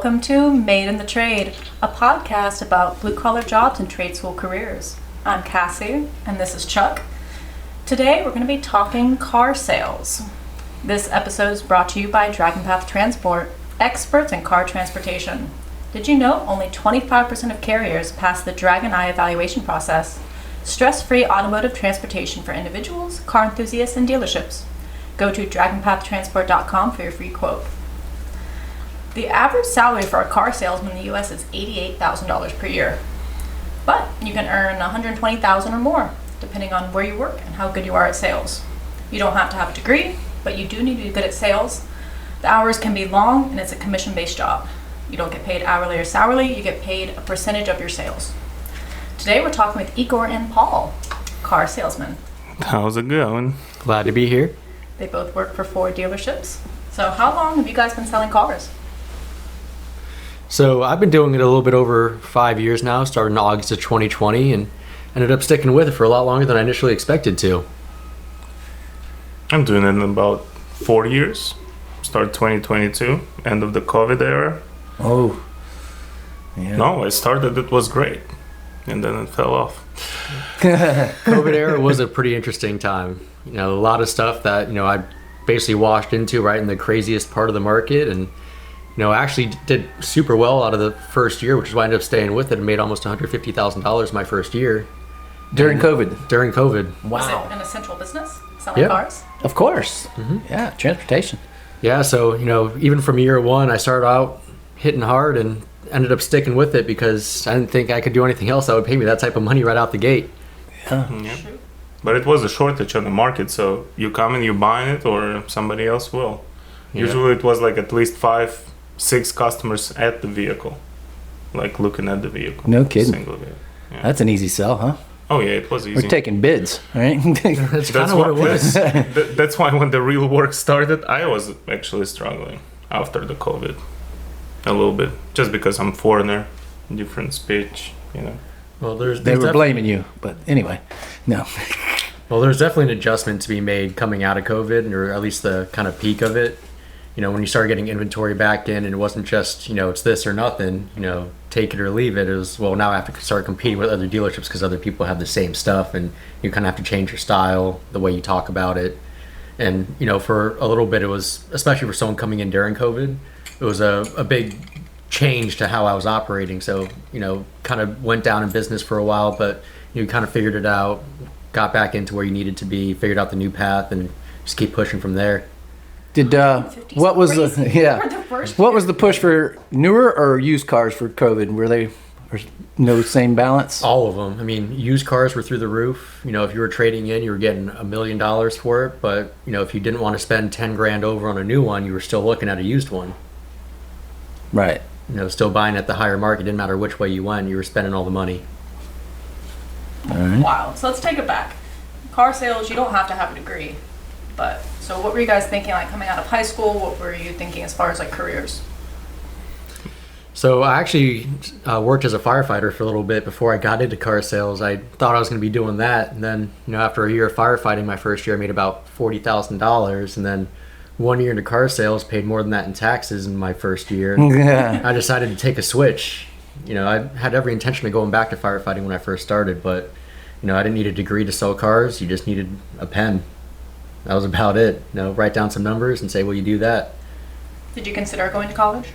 Welcome to Made in the Trade, a podcast about blue-collar jobs and trade school careers. I'm Cassie, and this is Chuck. Today, we're going to be talking car sales. This episode is brought to you by Dragon Path Transport, experts in car transportation. Did you know only 25% of carriers pass the Dragon Eye evaluation process? Stress-free automotive transportation for individuals, car enthusiasts, and dealerships. Go to dragonpathtransport.com for your free quote. The average salary for a car salesman in the U.S. is $88,000 per year. But you can earn $120,000 or more, depending on where you work and how good you are at sales. You don't have to have a degree, but you do need to be good at sales. The hours can be long, and it's a commission-based job. You don't get paid hourly or salary, you get paid a percentage of your sales. Today we're talking with Igor and Paul, car salesmen. How's it going? Glad to be here. They both work for Ford dealerships. So how long have you guys been selling cars? So I've been doing it a little bit over 5 years now, started in August of 2020, and ended up sticking with it for a lot longer than I initially expected to. I'm doing it in about 4 years. Started 2022, end of the COVID era. Oh, yeah. No, I started, it was great. And then it fell off. COVID era was a pretty interesting time. You know, a lot of stuff that, I basically washed into right in the craziest part of the market, and I actually did super well out of the first year, which is why I ended up staying with it and made almost $150,000 my first year. During COVID? During COVID. Was Wow. it an essential business, selling cars? Of course. Mm-hmm. Yeah, transportation. Yeah, so, even from year one, I started out hitting hard and ended up sticking with it because I didn't think I could do anything else that would pay me that type of money right out the gate. Yeah. But it was a shortage on the market, so you come and you buy it or somebody else will. Yeah. Usually it was like at least 5-6 customers at the vehicle, like looking at the vehicle. No kidding. Single vehicle. Yeah. That's an easy sell, huh? Oh yeah, it was easy. We're taking bids, right? That's kind of what it was. That's why when the real work started, I was actually struggling after the COVID a little bit, just because I'm foreigner, different speech, Well, They were blaming you, but anyway, no. Well, there's definitely an adjustment to be made coming out of COVID, or at least the kind of peak of it. When you started getting inventory back in, and it wasn't just, it's this or nothing, take it or leave it. It was, well, now I have to start competing with other dealerships because other people have the same stuff, and you kind of have to change your style, the way you talk about it. And, for a little bit, it was, especially for someone coming in during COVID, it was a big change to how I was operating. So, kind of went down in business for a while, but you kind of figured it out, got back into where you needed to be, figured out the new path, and just keep pushing from there. Did what was what was the push for newer or used cars for COVID? Were they no same balance? All of them. I mean, used cars were through the roof. If you were trading in, you were getting $1 million for it. But if you didn't want to spend 10 grand over on a new one, you were still looking at a used one. Right. Still buying at the higher market. Didn't matter which way you went, you were spending all the money. All right. Wow. So let's take it back. Car sales, you don't have to have a degree. But so what were you guys thinking, like coming out of high school? What were you thinking as far as like careers? So I actually worked as a firefighter for a little bit before I got into car sales. I thought I was going to be doing that. And then, after a year of firefighting, my first year, I made about $40,000. And then 1 year into car sales, paid more than that in taxes in my first year. Yeah. I decided to take a switch. I had every intention of going back to firefighting when I first started, but, I didn't need a degree to sell cars. You just needed a pen. That was about it. Write down some numbers and say, well, you do that. Did you consider going to college?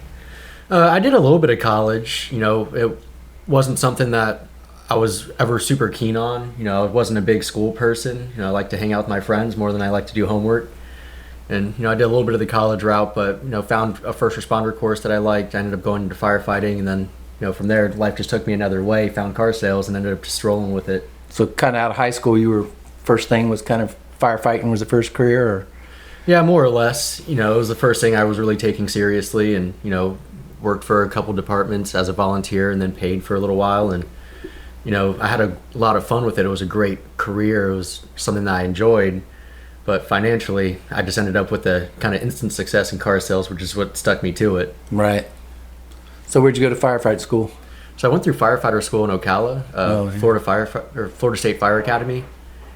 I did a little bit of college. It wasn't something that I was ever super keen on. I wasn't a big school person. I like to hang out with my friends more than I like to do homework. And, I did a little bit of the college route, but, found a first responder course that I liked. I ended up going into firefighting, and then, from there, life just took me another way, found car sales, and ended up just rolling with it. So kind of out of high school, first thing was kind of firefighting was the first career, or? Yeah, more or less. It was the first thing I was really taking seriously, and, worked for a couple departments as a volunteer and then paid for a little while. And, I had a lot of fun with it. It was a great career. It was something that I enjoyed. But financially, I just ended up with a kind of instant success in car sales, which is what stuck me to it. Right. So where'd you go to firefight school? So I went through firefighter school in Ocala, Florida State Fire Academy.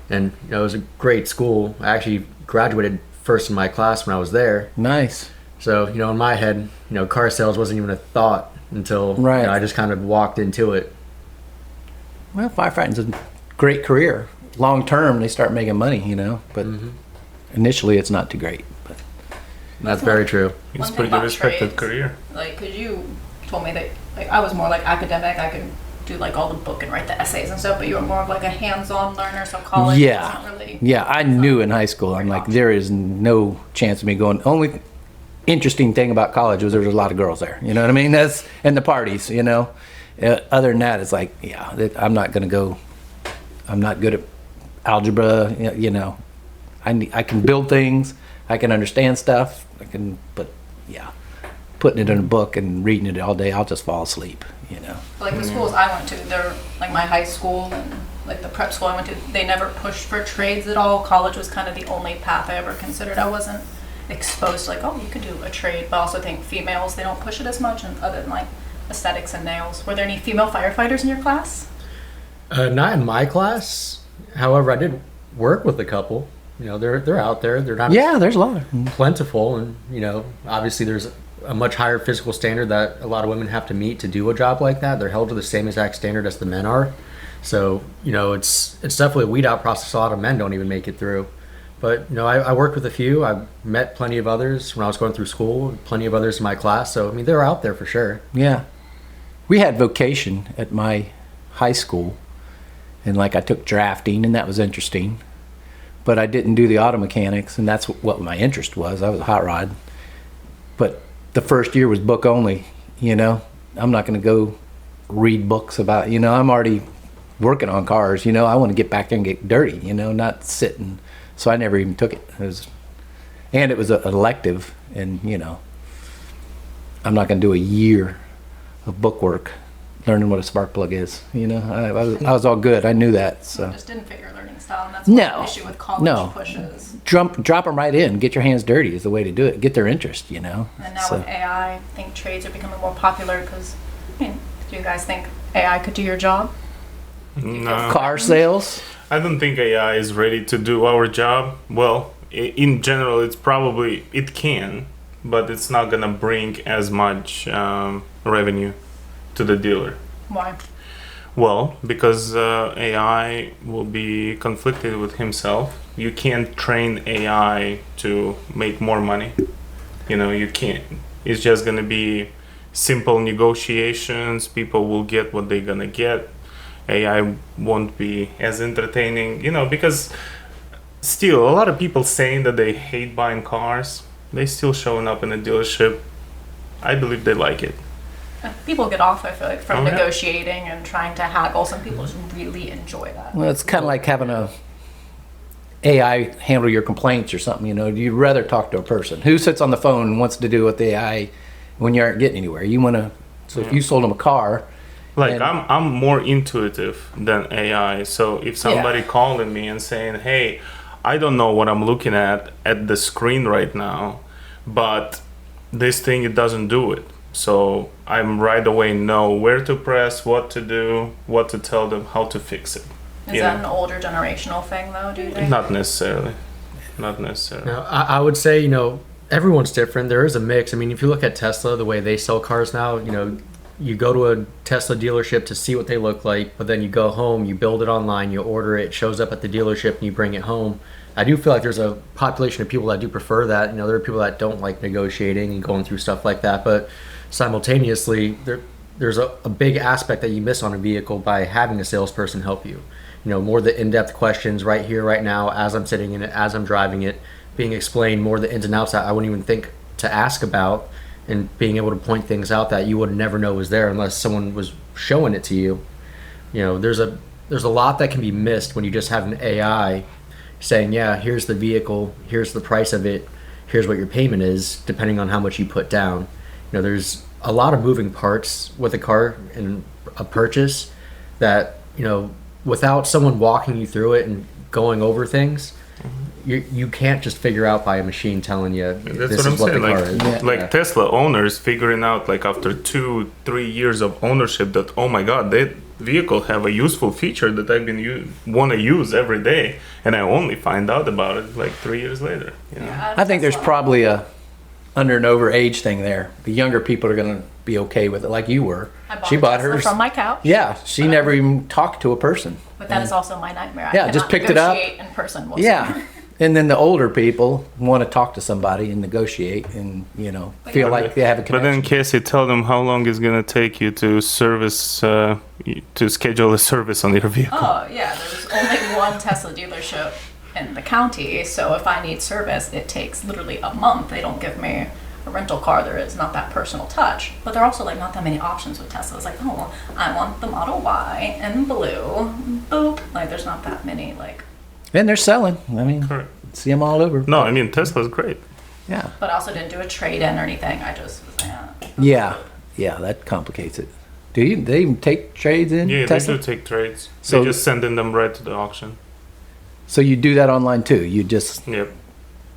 And it was a great school. I actually graduated first in my class when I was there. Nice. So, in my head, car sales wasn't even a thought until Right. I just kind of walked into it. Well, firefighting's a great career. Long term, they start making money, but initially it's not too great. But That's very true. It's One thing pretty about respected trades, career. Like, cause you told me that like I was more like academic. I could do like all the book and write the essays and stuff, but you were more of like a hands-on learner. So college is not really. Yeah, I knew in high school, I'm like, there is no chance of me going. Only interesting thing about college was there was a lot of girls there. You know what I mean? And the parties. Other than that, it's like, I'm not gonna go. I'm not good at algebra. I can build things. I can understand stuff. But putting it in a book and reading it all day, I'll just fall asleep. Like the schools I went to, they're like my high school and like the prep school I went to, they never pushed for trades at all. College was kind of the only path I ever considered. I wasn't exposed to like, oh, you could do a trade, but I also think females, they don't push it as much, and other than like aesthetics and nails. Were there any female firefighters in your class? Not in my class. However, I did work with a couple. They're out there. They're not There's a lot. plentiful, and obviously there's a much higher physical standard that a lot of women have to meet to do a job like that. They're held to the same exact standard as the men are. So it's definitely a weed out process. A lot of men don't even make it through. But I worked with a few. I met plenty of others when I was going through school. Plenty of others in my class. So they're out there for sure. Yeah. We had vocation at my high school, and I took drafting, and that was interesting. But I didn't do the auto mechanics, and that's what my interest was. I was a hot rod. But the first year was book only. I'm not going to go read books about. I'm already working on cars. I want to get back there and get dirty. Not sitting. So I never even took it. It was an elective, and I'm not going to do a year of book work learning what a spark plug is. I was all good. I knew that. So I just didn't fit your learning style, and that's No. one issue with college pushes. drop them right in. Get your hands dirty is the way to do it. Get their interest. And now with AI, I think trades are becoming more popular because, do you guys think AI could do your job? No. Car sales. I don't think AI is ready to do our job. Well, in general, it can, but it's not gonna bring as much revenue to the dealer. Why? Well, because AI will be conflicted with himself. You can't train AI to make more money. You can't. It's just gonna be simple negotiations. People will get what they're gonna get. AI won't be as entertaining, because still a lot of people saying that they hate buying cars, they still showing up in a dealership. I believe they like it. People get off, I feel like, from Oh, yeah. negotiating and trying to haggle. Some people just really enjoy that. Well, it's kind of like having a AI handle your complaints or something. You'd rather talk to a person who sits on the phone and wants to do with the AI when you aren't getting anywhere. You want to. So if you sold them a car. Like I'm more intuitive than AI. So if somebody calling me and saying, "Hey, I don't know what I'm looking at the screen right now, but this thing it doesn't do it." So I'm right away know where to press, what to do, what to tell them, how to fix it. Is that an older generational thing, though, do you think? Not necessarily. Not necessarily. Now, I would say, everyone's different. There is a mix. If you look at Tesla, the way they sell cars now, you go to a Tesla dealership to see what they look like, but then you go home, you build it online, you order it, shows up at the dealership, and you bring it home. I do feel like there's a population of people that do prefer that. There are people that don't like negotiating and going through stuff like that, but simultaneously, there's a big aspect that you miss on a vehicle by having a salesperson help you. More the in-depth questions right here, right now, as I'm sitting in it, as I'm driving it, being explained more the ins and outs that I wouldn't even think to ask about, and being able to point things out that you would never know was there unless someone was showing it to you. There's a lot that can be missed when you just have an AI saying, yeah, here's the vehicle, here's the price of it, here's what your payment is, depending on how much you put down. There's a lot of moving parts with a car and a purchase that, without someone walking you through it and going over things, you can't just figure out by a machine telling you That's this what I'm is what saying. the car is. Like Tesla owners figuring out after 2-3 years of ownership that, oh my God, that vehicle have a useful feature that I've been want to use every day, and I only find out about it 3 years later. I think there's probably a under and over age thing there. The younger people are going to be okay with it, like you were. I bought She a bought Tesla hers from my couch. Yeah, she never even talked to a person. But that is also my nightmare. Yeah, I just cannot picked it up. negotiate in person. Yeah. And then the older people want to talk to somebody and negotiate and, feel like they have a But connection. then Cassie, tell them how long it's gonna take you to service, to schedule a service on your vehicle. Oh, yeah, there's only one Tesla dealership in the county, so if I need service, it takes literally a month. They don't give me a rental car. There is not that personal touch. But there are also, not that many options with Tesla. It's like, oh, well, I want the Model Y in blue. Boop. There's not that many, And they're selling. I mean, Correct. see them all over. No, I mean Tesla's great. Yeah. But I also didn't do a trade-in or anything. I just was like, Yeah, that complicates it. They even take trades in Yeah, Tesla? they do take trades. So- They just send in them right to the auction. So you do that online too? You just Yep.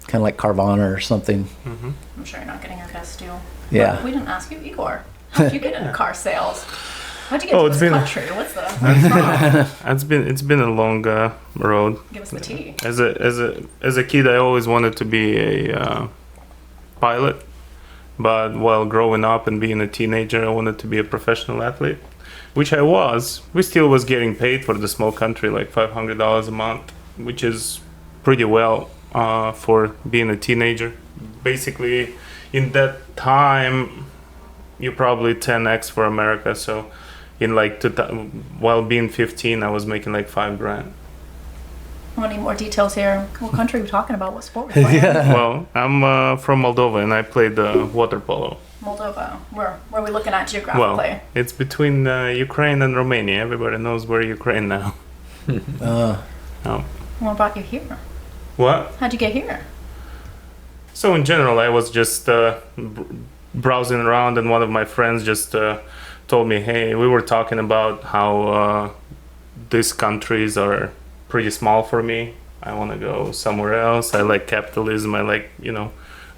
kind of like Carvana or something? I'm sure you're not getting your best deal. Yeah. But we didn't ask you, Igor. How'd you get into car sales? How'd you get Oh, to it's this been- country? What's the... It's been a long road. Give us the tea. As a kid, I always wanted to be a pilot, but while growing up and being a teenager, I wanted to be a professional athlete, which I was. We still was getting paid for the small country, like $500 a month, which is pretty well for being a teenager. Basically, in that time, you're probably 10x for America. So, in while being 15, I was making like $5,000. I need more details here. What country are we talking about? What sport we playing? Well, I'm from Moldova and I played water polo. Moldova. Where are we looking at geographically? Well, it's between Ukraine and Romania. Everybody knows where Ukraine now. Oh. What brought you here? What? How'd you get here? So in general, I was just browsing around, and one of my friends just told me, "Hey, we were talking about how these countries are pretty small for me. I want to go somewhere else. I like capitalism. I like,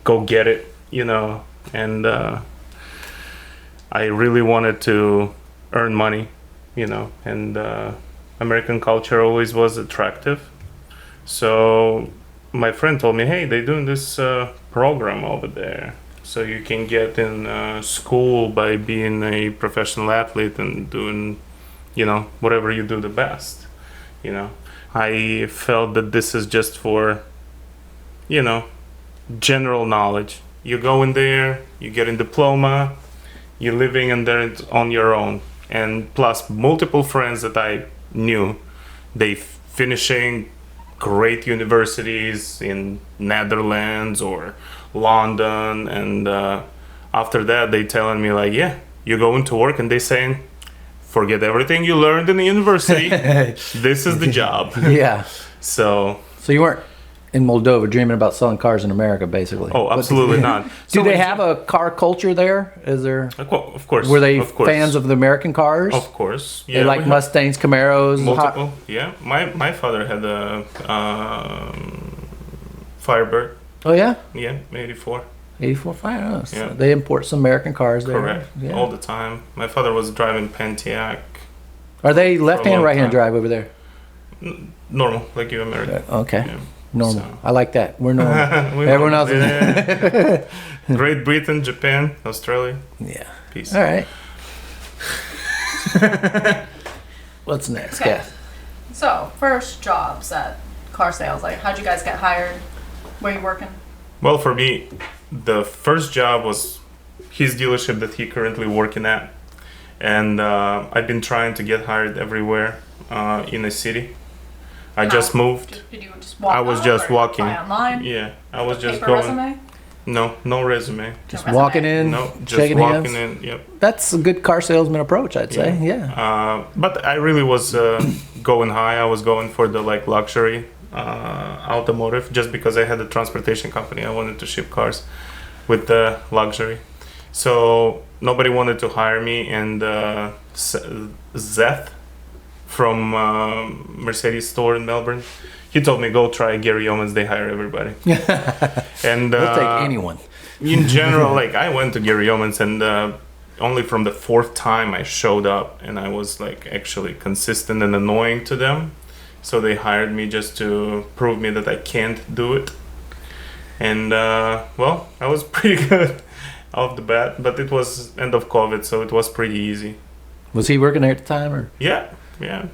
go get it, and I really wanted to earn money, and American culture always was attractive. So my friend told me, hey, they're doing this program over there. So you can get in school by being a professional athlete and doing, whatever you do the best, I felt that this is just for, general knowledge. You go in there, you get a diploma, you're living in there on your own. And plus multiple friends that I knew, they finishing great universities in Netherlands or London, and after that they telling me like, yeah, you're going to work, and they saying, forget everything you learned in the university. This is the job. Yeah. So you weren't in Moldova dreaming about selling cars in America, basically? Oh, absolutely not. Do they have a car culture there? Is there? Of course. Were they of course. fans of the American cars? Of course. Yeah, They like we have Mustangs, Camaros, multiple. Yeah, my father had a Firebird. Oh yeah, Yeah, 84. 84 Fire. Oh, so Yeah. they import some American cars there. Correct. Yeah. All the time. My father was driving Pontiac. Are they left-hand, long right-hand time. drive over there? Normal, like you American. Okay. Yeah. Normal. So- I like that. We're normal. We Everyone else is. Yeah. Great Britain, Japan, Australia. Yeah. Peace. All right. What's next? Okay. Yeah. So, first jobs at car sales. How'd you guys get hired? Where you working? Well, for me, the first job was his dealership that he currently working at, and I've been trying to get hired everywhere in the city. I just moved. Did you just walk I was up just or walking. apply online? Yeah, I was just Paper going. resume? No resume. Just resume. walking in, No, just shaking walking hands. in. Yep. That's a good car salesman approach, I'd say. Yeah. But I really was going high. I was going for the luxury automotive, just because I had a transportation company. I wanted to ship cars with the luxury. So nobody wanted to hire me, and Zeth from Mercedes store in Melbourne, he told me, go try Gary Yeoman's, they hire everybody. And They'll take anyone. in general, I went to Gary Yeoman's, and only from the fourth time I showed up, and I was actually consistent and annoying to them. So they hired me just to prove me that I can't do it. And well, I was pretty good off the bat, but it was end of COVID, so it was pretty easy. Was he working there at the time, or? Yeah.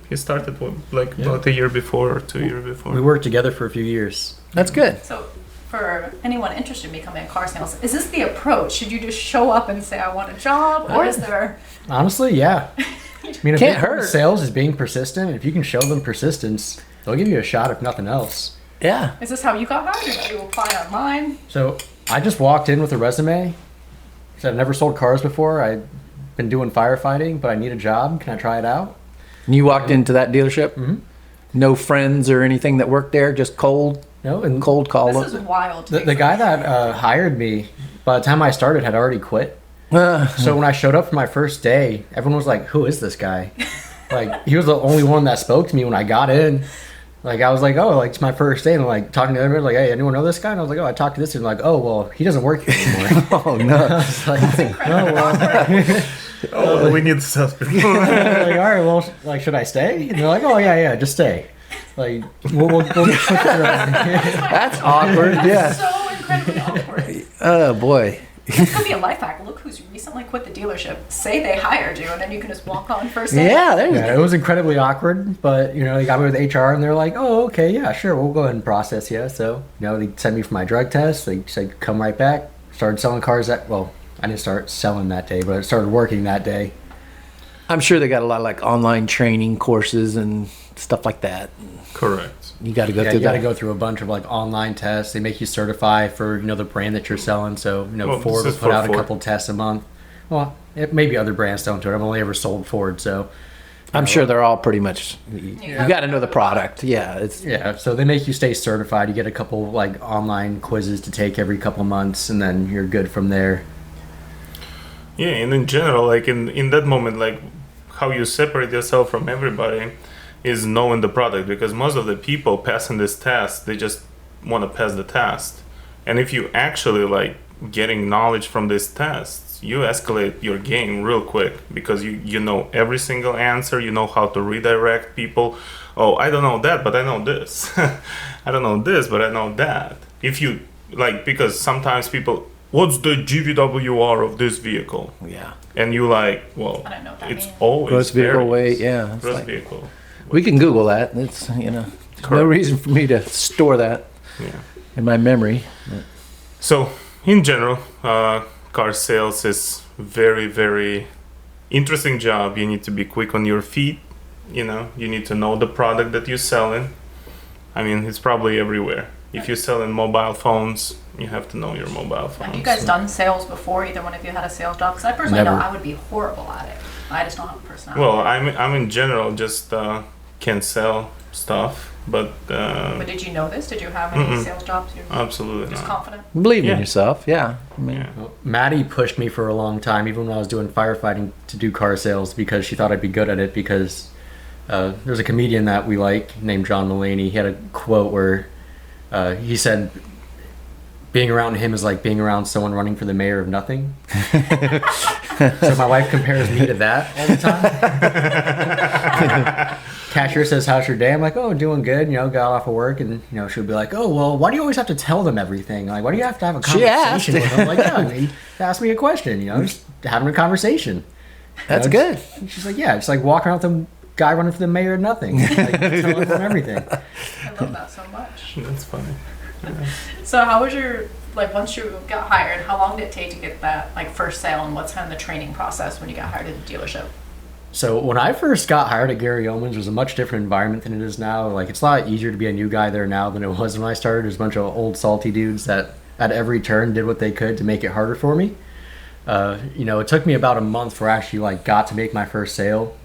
He started about a year before or 2 years before. We worked together for a few years. That's good. So, for anyone interested in becoming a car sales, is this the approach? Should you just show up and say, I want a job? Or is there... Honestly, yeah. I mean, Can't hurt. Sales is being persistent. If you can show them persistence, they'll give you a shot if nothing else. Yeah. Is this how you got hired? Did you apply online? So I just walked in with a resume. Said I've never sold cars before. I've been doing firefighting, but I need a job. Can I try it out? And you walked into that dealership? Mm-hmm. No friends or anything that worked there? Just cold call? This is wild. to The me. guy that hired me, by the time I started, had already quit. So when I showed up for my first day, everyone was like, "Who is this guy?" Like, he was the only one that spoke to me when I got in. Like, I was like, "Oh, like, it's my first day," and I'm like talking to everybody, like, "Hey, anyone know this guy?" And I was like, "Oh, I talked to this," and like, "Oh, well, he doesn't work here anymore." Oh, no. I was like, Oh, we need salespeople. like, all right, well, like, should I stay? And they're like, "Oh, yeah, just stay." Like, we'll switch it around. That's awkward. Yeah. So incredibly awkward. Oh, boy. This could be a life hack. Look who's recently quit the dealership. Say they hired you, and then you can just walk on first day. Yeah, there you Yeah, it was incredibly awkward, but they got me with HR, and they're like, "Oh, okay, yeah, sure, we'll go ahead and process you." So, they sent me for my drug test. They said, "Come right back." Started selling cars I didn't start selling that day, but I started working that day. I'm sure they got a lot of like online training courses and stuff like that. Correct. You got to go Yeah, through you got to that. go through a bunch of like online tests. They make you certify for the brand that you're selling. So Well, Ford will this is put for out a Ford. couple tests a month. Well, maybe other brands don't do it. I've only ever sold Ford, so I'm sure they're all pretty much. You Yeah. got to know the product. Yeah, it's yeah. So they make you stay certified. You get a couple like online quizzes to take every couple months, and then you're good from there. Yeah, and in general, like in that moment, like how you separate yourself from everybody is knowing the product, because most of the people passing this test, they just want to pass the test. And if you actually like getting knowledge from this test, you escalate your game real quick, because you know every single answer, you know how to redirect people. Oh, I don't know that, but I know this. I don't know this, but I know that. If you like, because sometimes people, what's the GVWR of this vehicle? yeah. And you like, well, I don't know what that it's means. always Gross vehicle varies. weight. Yeah. It's Gross like- vehicle. we can Google that. It's there's no Correct. reason for me to store that Yeah. in my memory. So in general, car sales is very, very interesting job. You need to be quick on your feet. You need to know the product that you're selling. I mean, it's probably everywhere. If you're selling mobile phones, you have to know your mobile phones. Have you guys done sales before? Either one of you had a sales job? Because I personally know Never. I would be horrible at it. I just don't have a personality. Well, I'm in general just can sell stuff, but But did you know this? Did you have any Mm-mm. sales jobs? You're absolutely just not. confident? Believe Yeah. in yourself. Yeah. I mean, Yeah. Well, Maddie pushed me for a long time, even when I was doing firefighting, to do car sales because she thought I'd be good at it. Because there's a comedian that we like named John Mulaney. He had a quote where he said, "Being around him is like being around someone running for the mayor of nothing." So my wife compares me to that all the time. Cashier says, "How's your day?" I'm like, "Oh, doing good. Got off of work," and she'll be like, "Oh, well, why do you always have to tell them everything? Like, why do you have to have a She asked. conversation with them?" Like, yeah, he asked me a question. Just having a conversation. that's know, good. She's like, "Yeah, it's like walking around with a guy running for the mayor of nothing. Like, telling them everything." I love that so much. That's funny. So how was your, like, once you got hired, how long did it take to get that, like, first sale, and what's kind of the training process when you got hired at the dealership? So when I first got hired at Gary Yeoman's, it was a much different environment than it is now. Like, it's a lot easier to be a new guy there now than it was when I started. There's a bunch of old salty dudes that at every turn did what they could to make it harder for me. It took me about a month for I actually like got to make my first sale.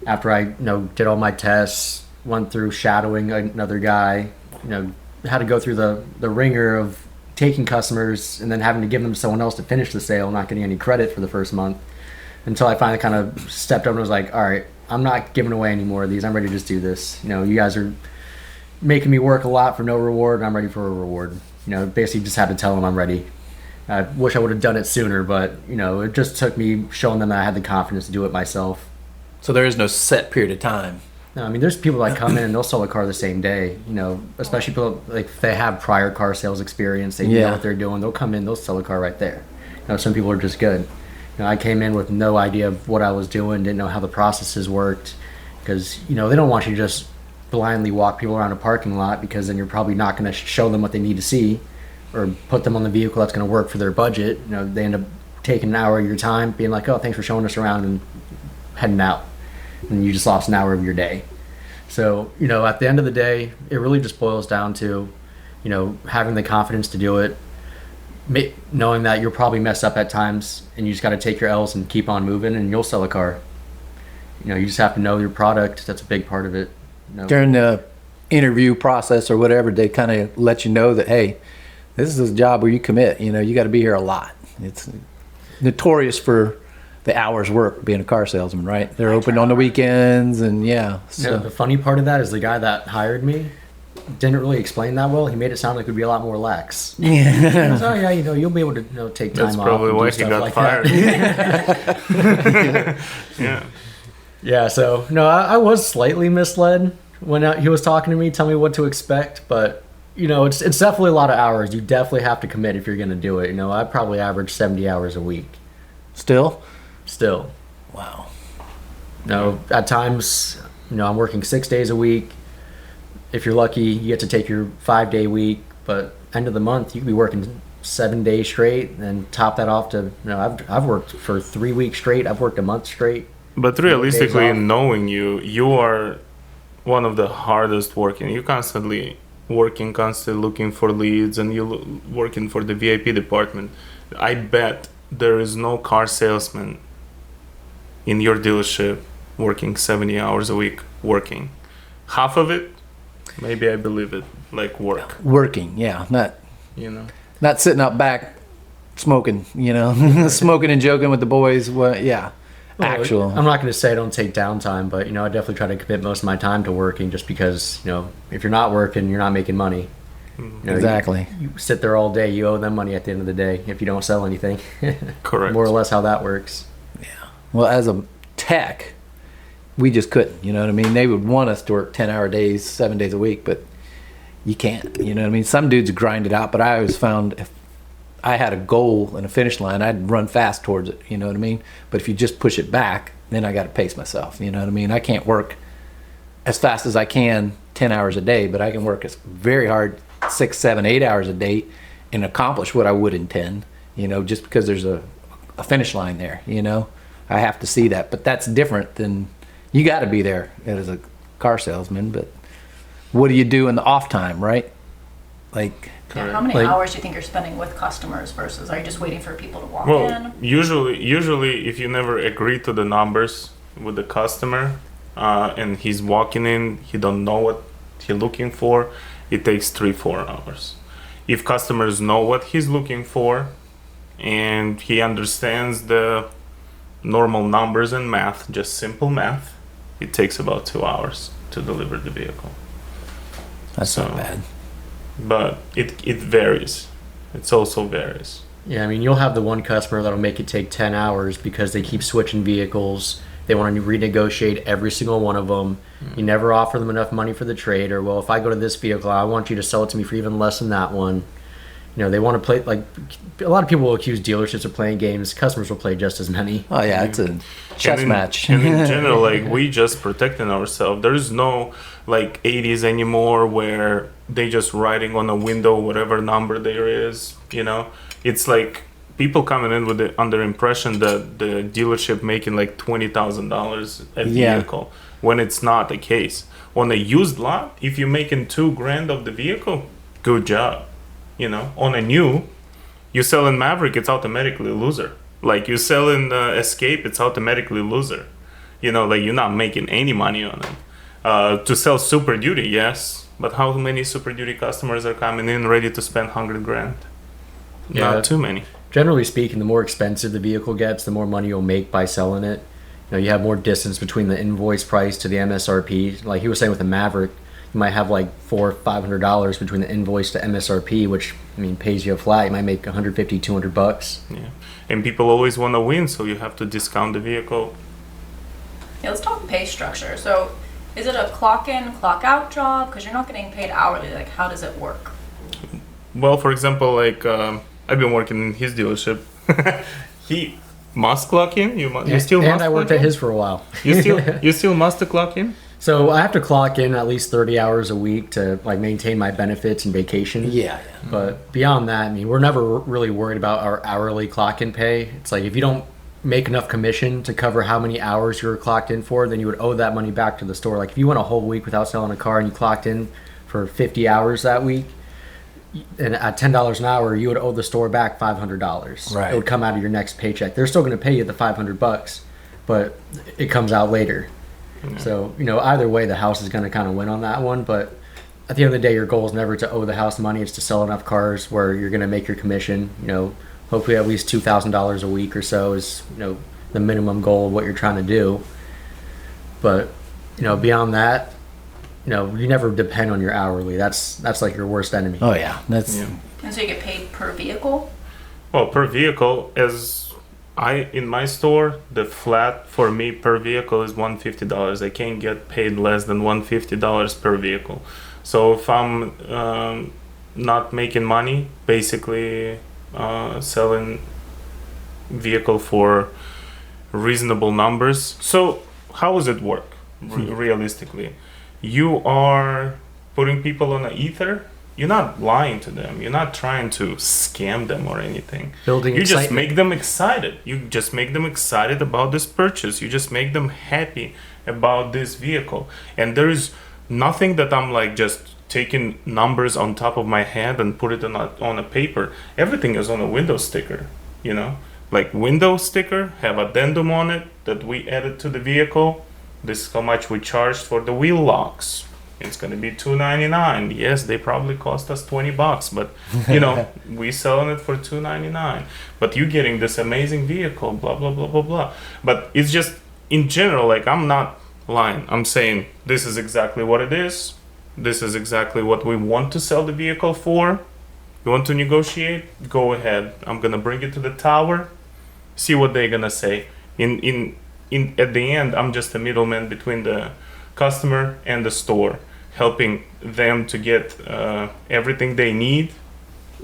After I did all my tests, went through shadowing another guy, had to go through the ringer of taking customers and then having to give them to someone else to finish the sale, not getting any credit for the first month. Until I finally kind of stepped up and was like, all right, I'm not giving away any more of these. I'm ready to just do this. You guys are making me work a lot for no reward, and I'm ready for a reward. Basically just had to tell them I'm ready. I wish I would have done it sooner, but, it just took me showing them that I had the confidence to do it myself. So there is no set period of time. No, I mean, there's people that come in and they'll sell a car the same day. You know, especially people like if they have prior car sales experience, they know what they're doing. They'll come in, they'll sell a car right there. You know, some people are just good. You know, I came in with no idea of what I was doing, didn't know how the processes worked, because you know they don't want you to just blindly walk people around a parking lot, because then you're probably not going to show them what they need to see, or put them on the vehicle that's going to work for their budget. You know, they end up taking an hour of your time, being like, "Oh, thanks for showing us around," and heading out. And you just lost an hour of your day. So, you know, at the end of the day, it really just boils down to, you know, having the confidence to do it, knowing that you'll probably mess up at times, and you just got to take your L's and keep on moving, and you'll sell a car. You know, you just have to know your product. That's a big part of it. You know? During the interview process or whatever, they kind of let you know that, hey, this is a job where you commit. You know, you got to be here a lot. It's notorious for the hours work being a car salesman, right? They're open on the weekends, and so the funny part of that is the guy that hired me didn't really explain that well. He made it sound like it would be a lot more lax. Yeah. He goes, oh yeah, you know, you'll be able to, you know, take time That's off. probably and do why he stuff got like fired. that. Yeah. Yeah, so no, I was slightly misled when he was talking to me, telling me what to expect, but you know, it's definitely a lot of hours. You definitely have to commit if you're going to do it. You know, I probably average 70 hours a week. Still? Wow. No, at times, you know, I'm working 6 days a week. If you're lucky, you get to take your 5-day week, but end of the month, you could be working 7 days straight, and top that off to, you know, I've worked for 3 weeks straight. I've worked a month straight. But realistically, knowing you are one of the hardest working. You're constantly working, constantly looking for leads, and you're working for the VIP department. I bet there is no car salesman in your dealership working 70 hours a week working. Half of it, maybe I believe it, like Working, yeah. Not sitting out back smoking, you know, smoking and joking with the boys. Well, actual. I'm not going to say I don't take downtime, but, you know, I definitely try to commit most of my time to working, just because, you know, if you're not working, you're not making money. You know, exactly. You sit there all day, you owe them money at the end of the day if you don't sell anything. Correct. More or less how that works. Well, as a tech, we just couldn't, you know what I mean? They would want us to work 10-hour days, 7 days a week, but you can't, you know what I mean? Some dudes grind it out, but I always found if I had a goal and a finish line, I'd run fast towards it, you know what I mean? But if you just push it back, then I got to pace myself, you know what I mean? I can't work as fast as I can 10 hours a day, but I can work very hard 6, 7, 8 hours a day and accomplish what I would in 10, you know, just because there's a finish line there, you know? I have to see that, but that's different than, you got to be there as a car salesman, but what do you do in the off time, right? Like, how many hours do you think you're spending with customers versus are you just waiting for people to walk in? Well, usually if you never agree to the numbers with the customer and he's walking in, he don't know what he's looking for, it takes 3-4 hours. If customers know what he's looking for and he understands the normal numbers and math, just simple math, it takes about 2 hours to deliver the vehicle. That's not bad. But it varies. It also varies. Yeah, I mean, you'll have the one customer that'll make it take 10 hours because they keep switching vehicles. They want to renegotiate every single one of them. You never offer them enough money for the trade, or, well, if I go to this vehicle, I want you to sell it to me for even less than that one. You know, they want to play, like, a lot of people will accuse dealerships of playing games. Customers will play just as many. Oh, yeah, it's a chess match. And in general, like, we just protecting ourselves. There's no, like, 80s anymore where they just writing on a window whatever number there is, you know? It's like people coming in with the under impression that the dealership making like $20,000 a vehicle when it's not the case. On a used lot, if you're making $2,000 of the vehicle, good job. You know, on a new, you sell in Maverick, it's automatically loser. Like you sell in Escape, it's automatically loser. You know, like you're not making any money on it. To sell Super Duty, yes, but how many Super Duty customers are coming in ready to spend $100,000? Yeah. Not too many. Generally speaking, the more expensive the vehicle gets, the more money you'll make by selling it. You know, you have more distance between the invoice price to the MSRP. Like he was saying with the Maverick, you might have like $400 or $500 between the invoice to MSRP, which, I mean, pays you a flat. You might make $150, $200. Yeah, and people always want to win, so you have to discount the vehicle. Yeah, let's talk pay structure. So Is it a clock in, clock out job? Because you're not getting paid hourly. Like, how does it work? Well, for example, like I've been working in his dealership. He must clock in. You still and must. I worked clock at in? his for a while. You still must clock in. So I have to clock in at least 30 hours a week to like maintain my benefits and vacation. Yeah. But beyond that, I mean, we're never really worried about our hourly clock in pay. It's like if you don't make enough commission to cover how many hours you're clocked in for, then you would owe that money back to the store. Like if you went a whole week without selling a car and you clocked in for 50 hours that week, and at $10 an hour, you would owe the store back $500. Right. It would come out of your next paycheck. They're still going to pay you the $500, but it comes out later. So, either way, the house is going to kind of win on that one. But at the end of the day, your goal is never to owe the house money. It's to sell enough cars where you're going to make your commission. Hopefully at least $2,000 a week or so is, the minimum goal of what you're trying to do. But, beyond that, you never depend on your hourly. That's like your worst enemy. Oh yeah, that's And so you get paid per vehicle? Well, per vehicle, in my store, the flat for me per vehicle is $150. I can't get paid less than $150 per vehicle. So if I'm not making money, basically selling vehicle for reasonable numbers. So how does it work realistically? You are putting people on an ether. You're not lying to them. You're not trying to scam them or anything. Building You just excitement. make them excited. You just make them excited about this purchase. You just make them happy about this vehicle. And there is nothing that I'm like just taking numbers on top of my head and put it on a paper. Everything is on a window sticker, Like window sticker, have addendum on it that we added to the vehicle. This is how much we charged for the wheel locks. It's going to be $2.99. Yes, they probably cost us $20, but we selling it for $2.99. But you getting this amazing vehicle, blah blah blah blah blah. But it's just in general, like I'm not lying. I'm saying this is exactly what it is. This is exactly what we want to sell the vehicle for. You want to negotiate? Go ahead. I'm gonna bring it to the tower. See what they're gonna say. At the end, I'm just a middleman between the customer and the store, helping them to get everything they need,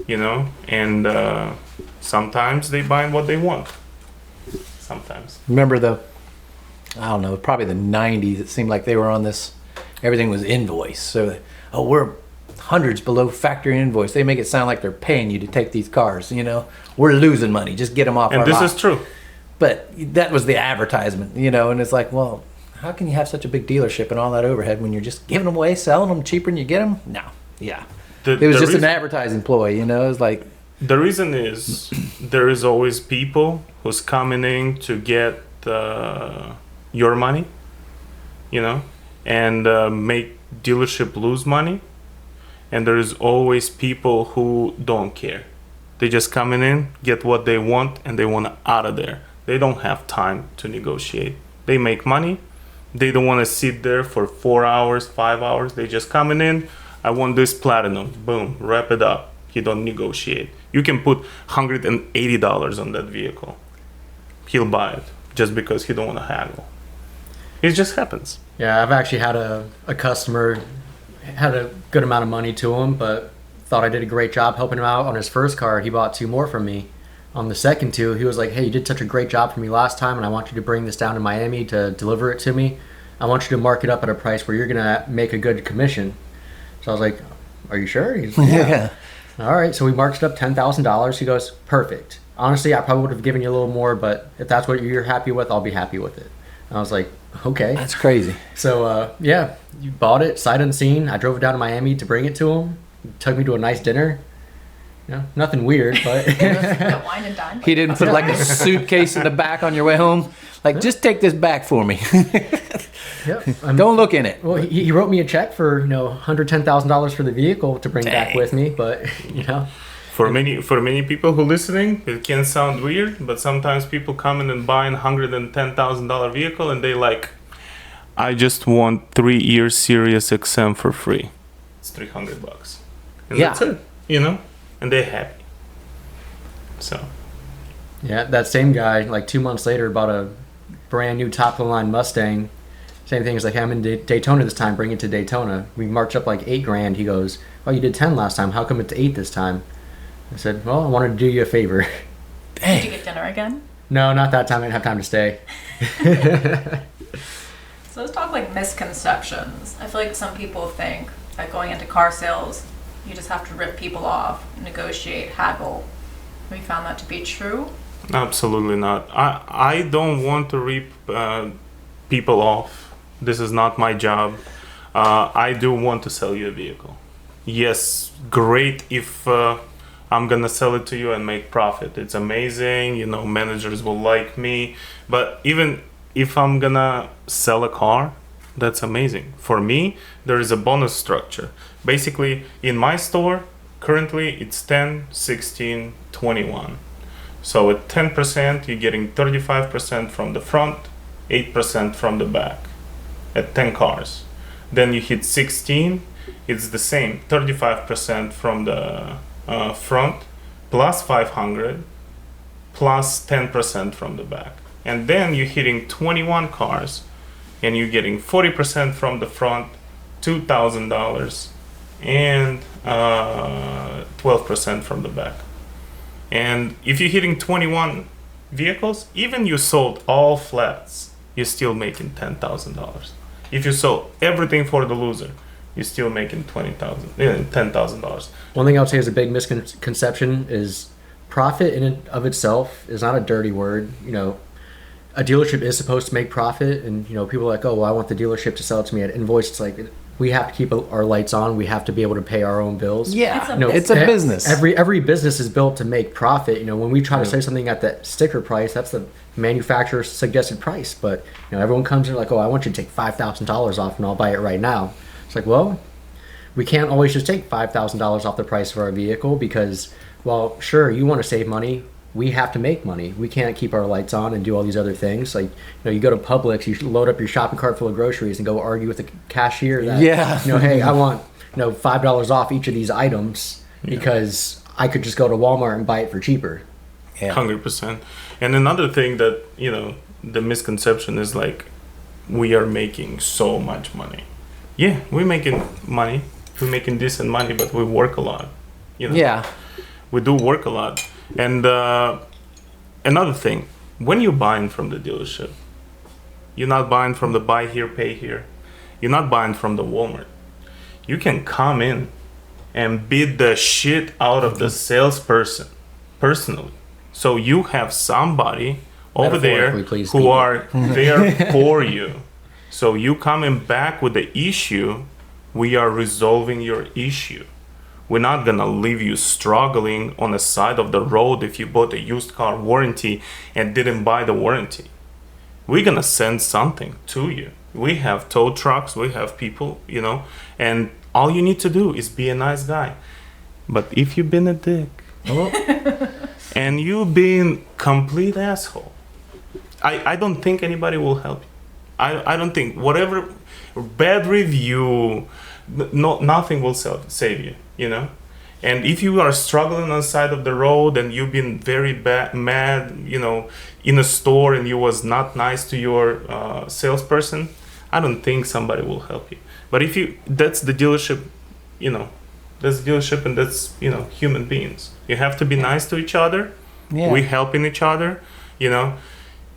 and sometimes they buy what they want. Sometimes. remember I don't know, probably the 90s. It seemed like they were on this. Everything was invoice. So, we're hundreds below factory invoice. They make it sound like they're paying you to take these cars. We're losing money. Just get them off And our this lot. is true. But that was the advertisement, and it's like, well, how can you have such a big dealership and all that overhead when you're just giving them away, selling them cheaper than you get them? No, yeah. It was just an advertising ploy, It's like The reason is there is always people who's coming in to get your money, and make dealership lose money. And there is always people who don't care. They just coming in, get what they want, and they want out of there. They don't have time to negotiate. They make money. They don't want to sit there for 4 hours, 5 hours. They just coming in. I want this platinum. Boom, wrap it up. You don't negotiate. You can put $180 on that vehicle. He'll buy it just because he don't want to haggle. It just happens. Yeah, I've actually had a customer, had a good amount of money to him, but thought I did a great job helping him out on his first car. He bought 2 more from me. On the second 2, he was like, hey, you did such a great job for me last time, and I want you to bring this down to Miami to deliver it to me. I want you to mark it up at a price where you're going to make a good commission. So I was like, are you sure? He's like, yeah. All right, so we marked it up $10,000. He goes, perfect. Honestly, I probably would have given you a little more, but if that's what you're happy with, I'll be happy with it. And I was like, okay. That's crazy. So, yeah, you bought it, sight unseen. I drove it down to Miami to bring it to him. He took me to a nice dinner. Nothing weird, but... Got wine and dine. He didn't put like a suitcase in the back on your way home? Like, just take this back for me. Yep. Don't look in it. Well, he wrote me a check for, $110,000 for the vehicle to bring back with me, but, For many people who listening, it can sound weird, but sometimes people come in and buy a $110,000 vehicle and they like, I just want 3-year Sirius XM for free. It's $300. And Yeah. that's it, and they're happy. So. Yeah, that same guy, like 2 months later, bought a brand new top of the line Mustang, Same thing as like, I'm in Daytona this time, bring it to Daytona. We march up like $8,000. He goes, oh, you did 10 last time. How come it's 8 this time? I said, well, I wanted to do you a favor. Did you get dinner again? No, not that time. I didn't have time to stay. So let's talk like misconceptions. I feel like some people think that going into car sales, you just have to rip people off, negotiate, haggle. Have you found that to be true? Absolutely not. I don't want to rip people off. This is not my job. I do want to sell you a vehicle. Yes, great if I'm gonna sell it to you and make profit. It's amazing, you know, managers will like me. But even if I'm gonna sell a car, that's amazing. For me, there is a bonus structure. Basically, in my store, currently it's 10, 16, 21. So at 10%, you're getting 35% from the front, 8% from the back at 10 cars. Then you hit 16, it's the same, 35% from the front, plus 500, plus 10% from the back. And then you're hitting 21 cars, and you're getting 40% from the front, $2,000, and 12% from the back. And if you're hitting 21 vehicles, even you sold all flats, you're still making $10,000. If you sold everything for the loser, you're still making $10,000. One thing I would say is a big misconception is profit in and of itself is not a dirty word. You know, a dealership is supposed to make profit, and you know, people are like, oh, well, I want the dealership to sell it to me at invoice. It's like, we have to keep our lights on. We have to be able to pay our own bills. Yeah, It's a business. Every business is built to make profit. You know, when we try to say something at the sticker price, that's the manufacturer's suggested price. But you know, everyone comes in like, oh, I want you to take $5,000 off, and I'll buy it right now. It's like, well, we can't always just take $5,000 off the price of our vehicle because, well, sure, you want to save money. We have to make money. We can't keep our lights on and do all these other things. Like, you know, you go to Publix, you load up your shopping cart full of groceries and go argue with the cashier that, you know, hey, I want, you know, $5 off each of these items because I could just go to Walmart and buy it for cheaper. 100%. And another thing that, you know, the misconception is like, we are making so much money. Yeah, we're making money. We're making decent money, but we work a lot. You know? Yeah. We do work a lot. And another thing, when you're buying from the dealership, you're not buying from the buy here, pay here. You're not buying from the Walmart. You can come in and beat the shit out of the salesperson personally. So you have somebody over there who are there for you. So you coming back with the issue, we are resolving your issue. We're not gonna leave you struggling on the side of the road if you bought a used car warranty and didn't buy the warranty. We're gonna send something to you. We have tow trucks, we have people, you know, and all you need to do is be a nice guy. But if you've been a dick and you've been complete asshole, I don't think anybody will help you. I don't think whatever bad review, nothing will save you, you know. And if you are struggling on the side of the road and you've been very mad, you know, in a store and you was not nice to your salesperson, I don't think somebody will help you. But if you, that's the dealership, you know, that's the dealership and that's, you know, human beings. You have to be nice to each other. Yeah. We helping each other, you know.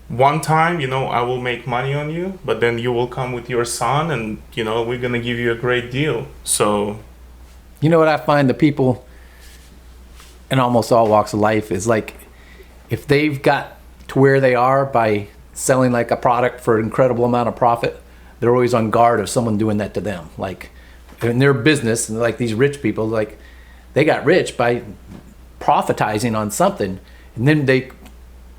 One time, you know, I will make money on you, but then you will come with your son and, you know, we're going to give you a great deal. So, you know what I find the people in almost all walks of life is like, if they've got to where they are by selling like a product for an incredible amount of profit, they're always on guard of someone doing that to them. Like in their business, and like these rich people, like they got rich by profitizing on something, and then they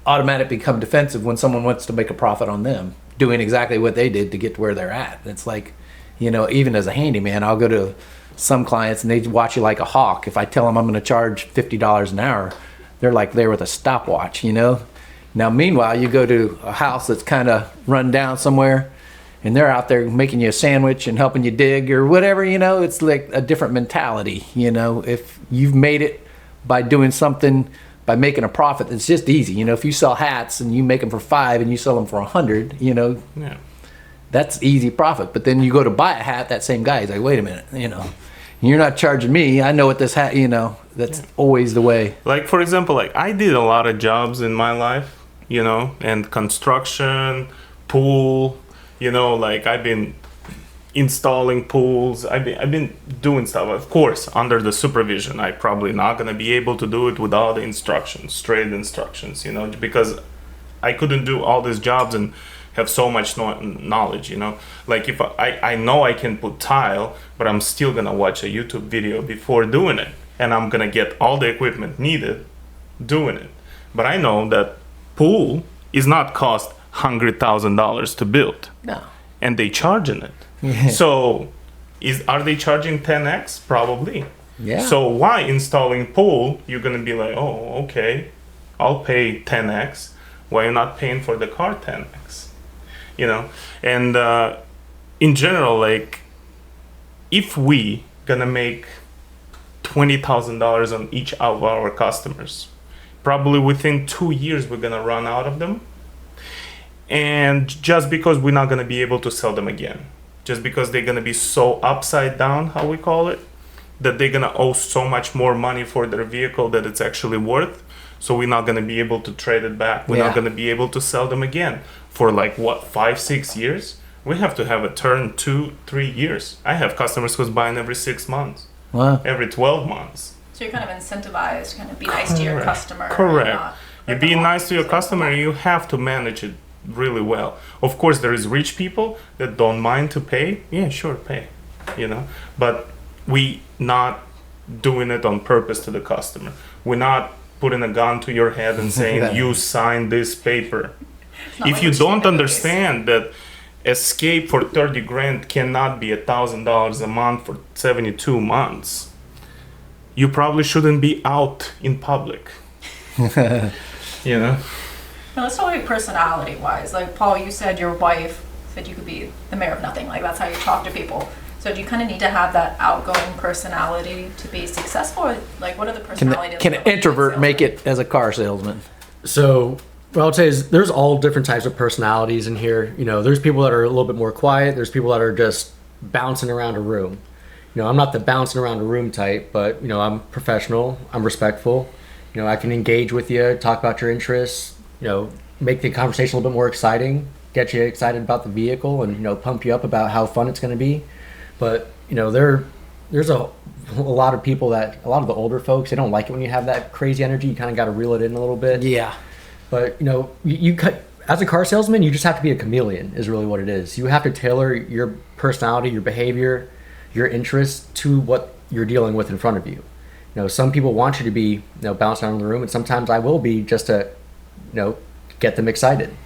automatically become defensive when someone wants to make a profit on them doing exactly what they did to get to where they're at. It's like, you know, even as a handyman, I'll go to some clients and they watch you like a hawk. If I tell them I'm going to charge $50 an hour, they're like there with a stopwatch, you know. Now meanwhile, you go to a house that's kind of run down somewhere and they're out there making you a sandwich and helping you dig or whatever, you know. It's like a different mentality, you know. If you've made it by doing something, by making a profit, it's just easy. You know, if you sell hats and you make them for $5 and you sell them for $100, you know, That's easy profit. But then you go to buy a hat, that same guy, he's like, wait a minute, you're not charging me. I know what this hat, that's always the way. Like, for example, like I did a lot of jobs in my life, and construction, pool, like I've been installing pools. I've been doing stuff, of course, under the supervision. I probably not going to be able to do it without the instructions, straight instructions, because I couldn't do all these jobs and have so much knowledge, like if I know I can put tile, but I'm still gonna watch a YouTube video before doing it, and I'm gonna get all the equipment needed doing it. But I know that pool is not cost $100,000 to build. No. And they charging it. So are they charging 10x? Probably. Yeah. So why installing pool you're gonna be like, oh, okay, I'll pay 10x. Why you're not paying for the car 10x? And in general, like if we gonna make $20,000 on each of our customers, probably within 2 years we're gonna run out of them, and just because we're not gonna be able to sell them again, just because they're gonna be so upside down, how we call it, that they're gonna owe so much more money for their vehicle that it's actually worth. So we're not going to be able to trade it back. We're not going to be able to sell them again for 5-6 years. We have to have a turn 2-3 years. I have customers who's buying every 6 months, every 12 months. So you're kind of incentivized to kind of be nice to your customer. Correct. You're being nice to your customer, you have to manage it really well. Of course, there is rich people that don't mind to pay. Yeah, sure, pay. But we not doing it on purpose to the customer. We're not putting a gun to your head and saying you sign this paper. If you don't understand that escape for 30 grand cannot be $1,000 a month for 72 months, you probably shouldn't be out in public. Now let's talk about personality wise. Like Paul, you said your wife said you could be the mayor of nothing. Like that's how you talk to people. So do you kind of need to have that outgoing personality to be successful? Or, like, what are the personalities? Can an introvert make it as a car salesman? So what I would say is there's all different types of personalities in here. There's people that are a little bit more quiet. There's people that are just bouncing around a room. I'm not the bouncing around a room type, but, I'm professional. I'm respectful. I can engage with you, talk about your interests, make the conversation a little bit more exciting, get you excited about the vehicle and, pump you up about how fun it's going to be. But, there's a lot of people a lot of the older folks, they don't like it when you have that crazy energy. You kind of got to reel it in a little bit. Yeah. But, you as a car salesman, you just have to be a chameleon is really what it is. You have to tailor your personality, your behavior, your interests to what you're dealing with in front of you. Some people want you to be, bouncing around the room, and sometimes I will be just to, get them excited.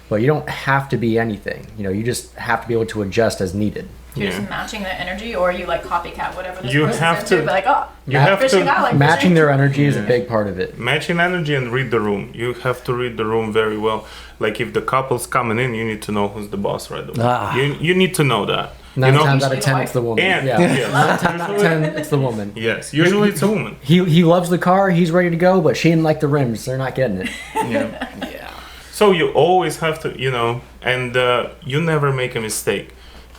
But you don't have to be anything. You just have to be able to adjust as needed. You're just matching the energy, or you like copycat whatever this You person's have into, to- be like, oh, you have fishing to- out, like Matching fishing. their energy is a big part of it. Matching energy and read the room. You have to read the room very well. Like if the couple's coming in, you need to know who's the boss right away. Ah. You need to know that. 9 you know? times out of Usually 10, the it's the woman. And Yeah. yes, 9 times out of 10, it's the woman. yes, usually it's a woman. He loves the car, he's ready to go, but she didn't like the rims. They're not getting it. Yeah. So you always have to, and you never make a mistake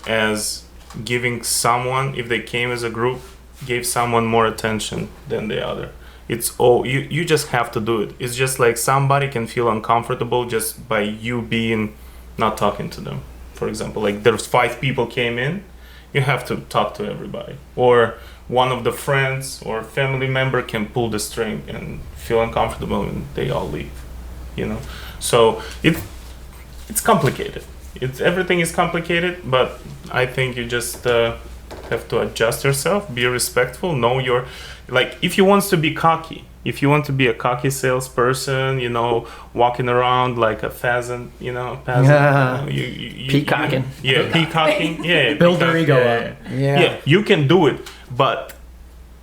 as giving someone, if they came as a group, gave someone more attention than the other. It's you just have to do it. It's just like somebody can feel uncomfortable just by you being not talking to them. For example, like there's 5 people came in, you have to talk to everybody. Or one of the friends or family member can pull the string and feel uncomfortable and they all leave. So it's complicated. Everything is complicated, but I think you just have to adjust yourself, be respectful, know your, like if you want to be cocky, if you want to be a cocky salesperson, walking around like a pheasant, Peacocking. Peacocking. Yeah. Build their ego yeah. up. Yeah, you can do it, but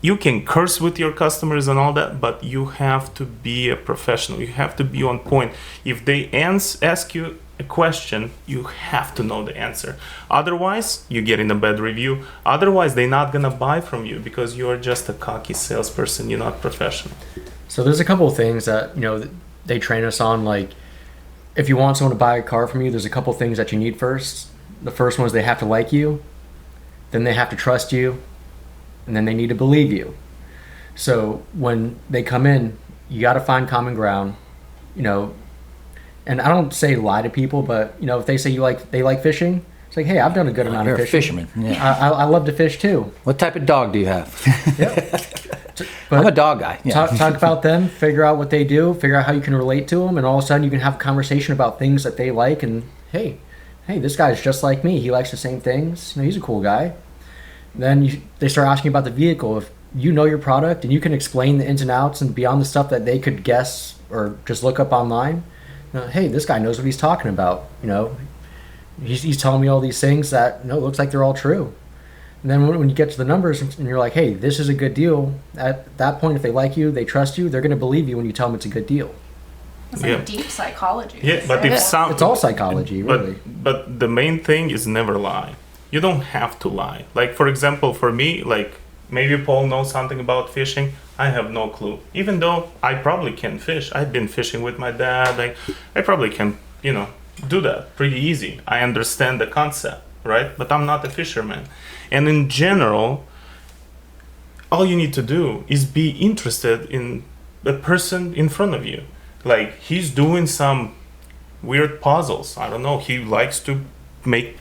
you can curse with your customers and all that, but you have to be a professional. You have to be on point. If they ask you a question, you have to know the answer. Otherwise, you get in a bad review. Otherwise, they're not gonna buy from you because you are just a cocky salesperson. You're not professional. So there's a couple of things that they train us on. Like, if you want someone to buy a car from you, there's a couple of things that you need first. The first one is they have to like you, then they have to trust you, and then they need to believe you. So when they come in, you got to find common ground, and I don't say lie to people, but if they say they like fishing, it's like, hey, I've done a good amount of You're a fishing. fisherman. Yeah. I love to fish too. What type of dog do you have? But I'm a dog guy. Yeah. talk about them, figure out what they do, figure out how you can relate to them, and all of a sudden you can have a conversation about things that they like. And hey, this guy's just like me. He likes the same things. He's a cool guy. Then they start asking about the vehicle. If you know your product and you can explain the ins and outs and beyond the stuff that they could guess or just look up online, hey, this guy knows what he's talking about. He's telling me all these things that it looks like they're all true. And then when you get to the numbers and you're like, hey, this is a good deal, at that point, if they like you, they trust you, they're going to believe you when you tell them it's a good deal. It's like deep psychology. Yeah, but It's all psychology, really. But the main thing is never lie. You don't have to lie. Like, for example, for me, like, maybe Paul knows something about fishing. I have no clue. Even though I probably can fish. I've been fishing with my dad. I probably can, do that pretty easy. I understand the concept, right? But I'm not a fisherman. And in general, all you need to do is be interested in the person in front of you. Like, he's doing some weird puzzles. I don't know. He likes to make,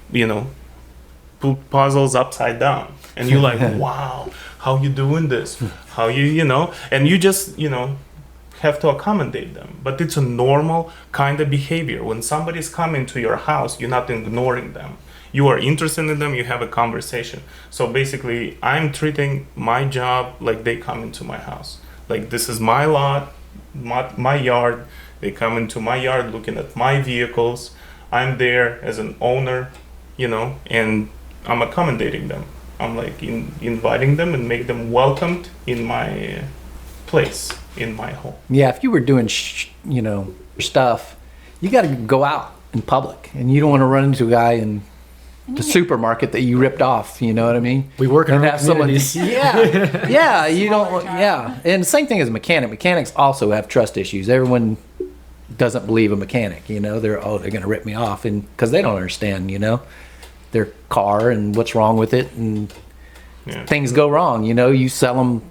put puzzles upside down. And you're like, wow, how you doing this? How and you just, have to accommodate them. But it's a normal kind of behavior. When somebody's coming to your house, you're not ignoring them. You are interested in them, you have a conversation. So basically, I'm treating my job like they come into my house. Like, this is my lot, my yard. They come into my yard looking at my vehicles. I'm there as an owner, and I'm accommodating them. I'm like inviting them and make them welcomed in my place, in my home. Yeah, if you were doing, stuff, you got to go out in public, and you don't want to run into a guy in the supermarket that you ripped off. You know what I mean? We work in our communities. Yeah, you don't. Yeah, and the same thing as a mechanic. Mechanics also have trust issues. Everyone doesn't believe a mechanic. They're going to rip me off, and because they don't understand, their car and what's wrong with it, and things go wrong. You sell them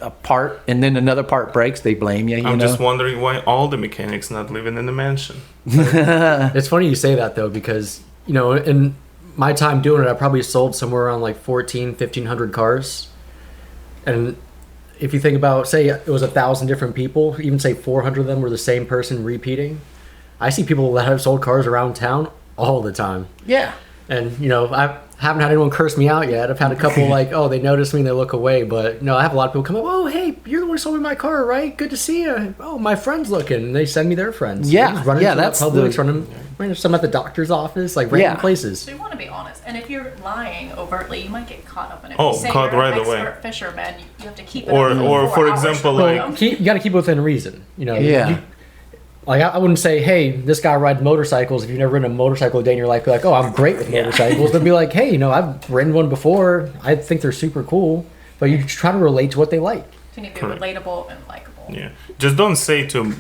a part, and then another part breaks, they blame you. I'm just wondering why all the mechanics not living in the mansion. It's funny you say that though, because in my time doing it, I probably sold somewhere around like 1,500 cars. And if you think about, say it was 1,000 different people, even say 400 of them were the same person repeating. I see people that have sold cars around town all the time. Yeah. And I haven't had anyone curse me out yet. I've had a couple they notice me and they look away. But I have a lot of people come up, oh, hey, you're the one who sold me my car, right? Good to see you. Oh, my friend's looking. And they send me their friends. Yeah, that's Publix, running some at the doctor's office, like random places. So you want to be honest. And if you're lying overtly, you might get caught up in it. Oh, you say caught you're right an away. expert fisherman, you have to keep it Or up for for 4 hours. example, You got to keep it within reason. Yeah. I wouldn't say, hey, this guy rides motorcycles. If you've never ridden a motorcycle a day in your life, be like, oh, I'm great with motorcycles. They'll be like, hey, I've ridden one before. I think they're super cool. But you try to relate to what they like. So you need to be relatable and likable. Yeah. Just don't say to a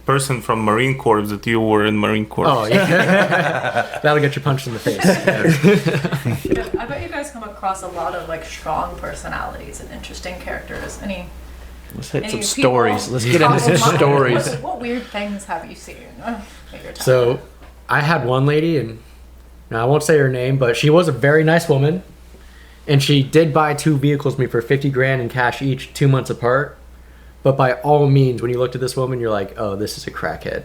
person from Marine Corps that you were in Marine Corps. Oh, yeah. That'll get you punched in the face. I bet you guys come across a lot of strong personalities and interesting characters. Let's hit some Any stories. people- Let's get into some stories. What weird things have you seen? In your time? So I had one lady, and I won't say her name, but she was a very nice woman. And she did buy 2 vehicles from me for 50 grand in cash each, 2 months apart. But by all means, when you looked at this woman, you're like, oh, this is a crackhead.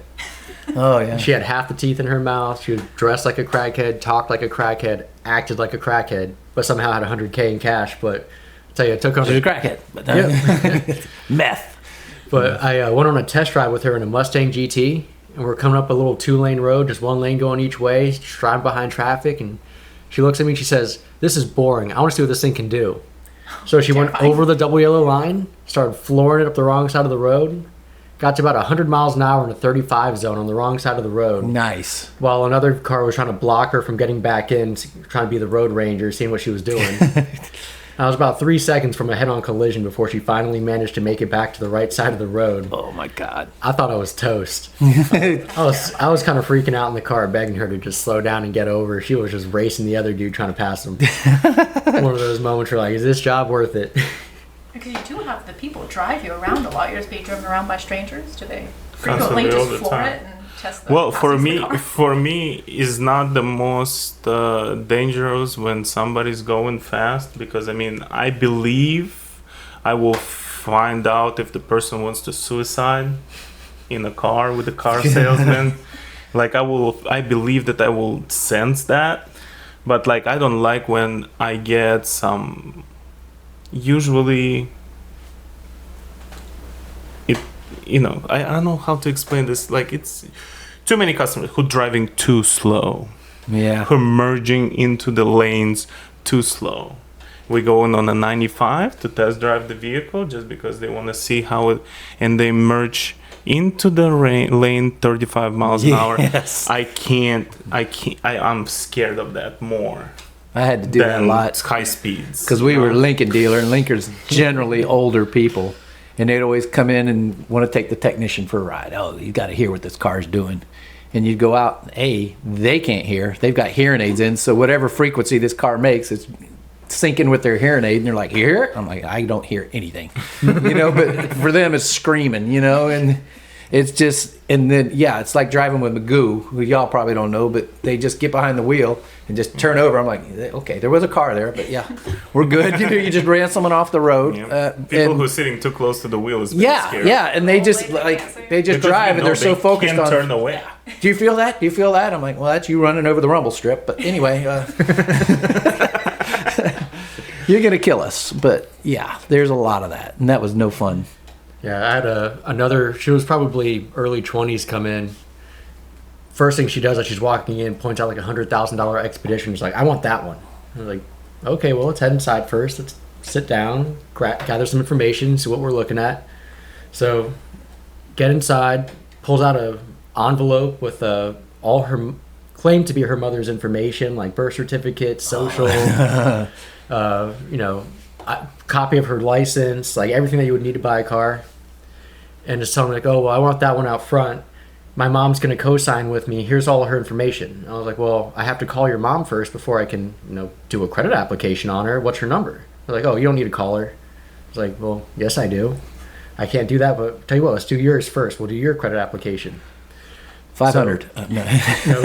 Oh, yeah. She had half the teeth in her mouth. She was dressed like a crackhead, talked like a crackhead, acted like a crackhead, but somehow had 100K in cash. But I tell you, it took her. She's a crackhead. But meth. But I went on a test drive with her in a Mustang GT, and we're coming up a little 2-lane road, just 1 lane going each way, driving behind traffic, and she looks at me and she says, this is boring. I want to see what this thing can do. So she went over the double yellow line, started flooring it up the wrong side of the road, got to about 100 miles an hour in a 35 zone on the wrong side of the road. Nice. While another car was trying to block her from getting back in, trying to be the road ranger, seeing what she was doing. I was about 3 seconds from a head-on collision before she finally managed to make it back to the right side of the road. Oh my God. I thought I was toast. I was kind of freaking out in the car, begging her to just slow down and get over. She was just racing the other dude trying to pass him. One of those moments where like, is this job worth it? Because you do have the people drive you around a lot. You're just being driven around by strangers. Do they Constantly, frequently all just the floor time. it and test the Well, for passes of the me, car? is not the most dangerous when somebody's going fast, because I mean, I believe I will find out if the person wants to suicide in a car with a car salesman. Like I believe that I will sense that, but like I don't like when I get some. Usually, I don't know how to explain this. Like it's too many customers who driving too slow, Yeah. who merging into the lanes too slow. We going on a 95 to test drive the vehicle just because they want to see how it, and they merge into the lane 35 miles an hour. Yes. I'm scared of that more I had to do that a than lot high speeds. because we were a Lincoln dealer, and Lincoln's generally older people, and they'd always come in and want to take the technician for a ride. Oh, you got to hear what this car's doing. And you'd go out, they can't hear. They've got hearing aids in, so whatever frequency this car makes, it's syncing with their hearing aid, and they're like, "You hear it?" I'm like, "I don't hear anything," But for them, it's screaming, and it's just, and then it's like driving with Magoo, who y'all probably don't know, but they just get behind the wheel and just turn over. I'm like, okay, there was a car there, but we're good. You just ran someone off the road. Yeah. People who are sitting too close to the wheel is scary. And they just Because drive, and they're so focused can't on. turn away. Do you feel that? Do you feel that? I'm like, well, that's you running over the rumble strip. But anyway, you're gonna kill us. But there's a lot of that, and that was no fun. Yeah, I had another. She was probably early 20s come in. First thing she does as she's walking in, points out like $100,000 expedition. She's like, "I want that one." I was like, "Okay, well, let's head inside first. Let's sit down, gather some information, see what we're looking at." So, get inside, pulls out a envelope with all her claimed to be her mother's information, like birth certificate, social, copy of her license, like everything that you would need to buy a car. And just telling me like, "Oh, well, I want that one out front. My mom's going to co-sign with me. Here's all her information." And I was like, "Well, I have to call your mom first before I can, do a credit application on her. What's her number?" They're like, "Oh, you don't need to call her." I was like, "Well, yes, I do. I can't do that, but tell you what, let's do yours first. We'll do your credit application." 500.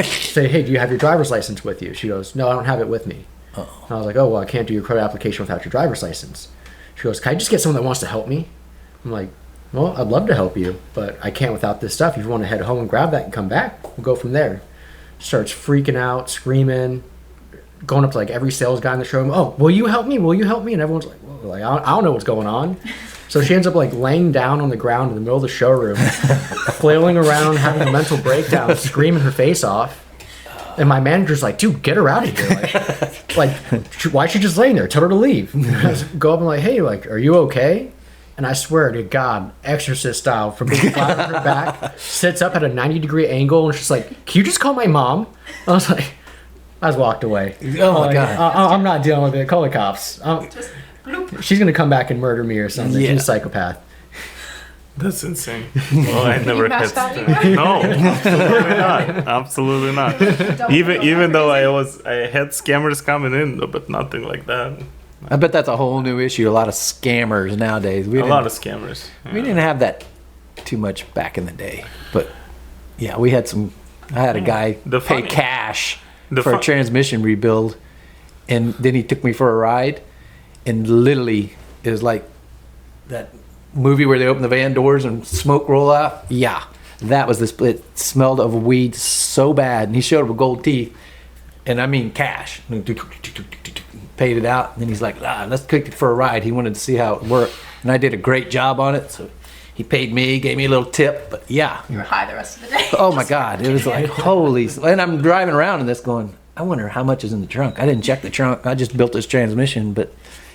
Say, "Hey, do you have your driver's license with you?" She goes, "No, I don't have it with me." And I was like, "Oh, well, I can't do your credit application without your driver's license." She goes, "Can I just get someone that wants to help me?" I'm like, "Well, I'd love to help you, but I can't without this stuff. If you want to head home and grab that and come back, we'll go from there." Starts freaking out, screaming, going up to like every sales guy in the showroom. "Oh, will you help me? Will you help me?" And everyone's like, "Well, like I don't know what's going on." So she ends up like laying down on the ground in the middle of the showroom, flailing around, having a mental breakdown, screaming her face off. And my manager's like, "Dude, get her out of here. Like why is she just laying there? Tell her to leave." I just go up and like, "Hey, like, are you okay?" And I swear to God, exorcist style, from being flat on her back, sits up at a 90-degree angle, and she's like, "Can you just call my mom?" I was like, I was walked away. Oh my God. I'm not dealing with it. Call the cops. Just bloop. She's gonna come back and murder me or something. Yeah. She's a psychopath. That's insane. Well, I never had. mashed out either? No, absolutely not. Absolutely not. Even though I had scammers coming in, but nothing like that. I bet that's a whole new issue. A lot of scammers nowadays. A lot of scammers. We didn't have that too much back in the day, but we had some. I had a guy pay cash for a transmission rebuild, and then he took me for a ride, and literally it was like that movie where they open the van doors and smoke roll out. Yeah, that was the split. It smelled of weed so bad, and he showed up with gold teeth, and I mean cash. Paid it out, and then he's like, "Let's take it for a ride." He wanted to see how it worked, and I did a great job on it, so he paid me, gave me a little tip. But You were high the rest of the day. oh my God, it was like holy. And I'm driving around in this going, I wonder how much is in the trunk. I didn't check the trunk. I just built this transmission, but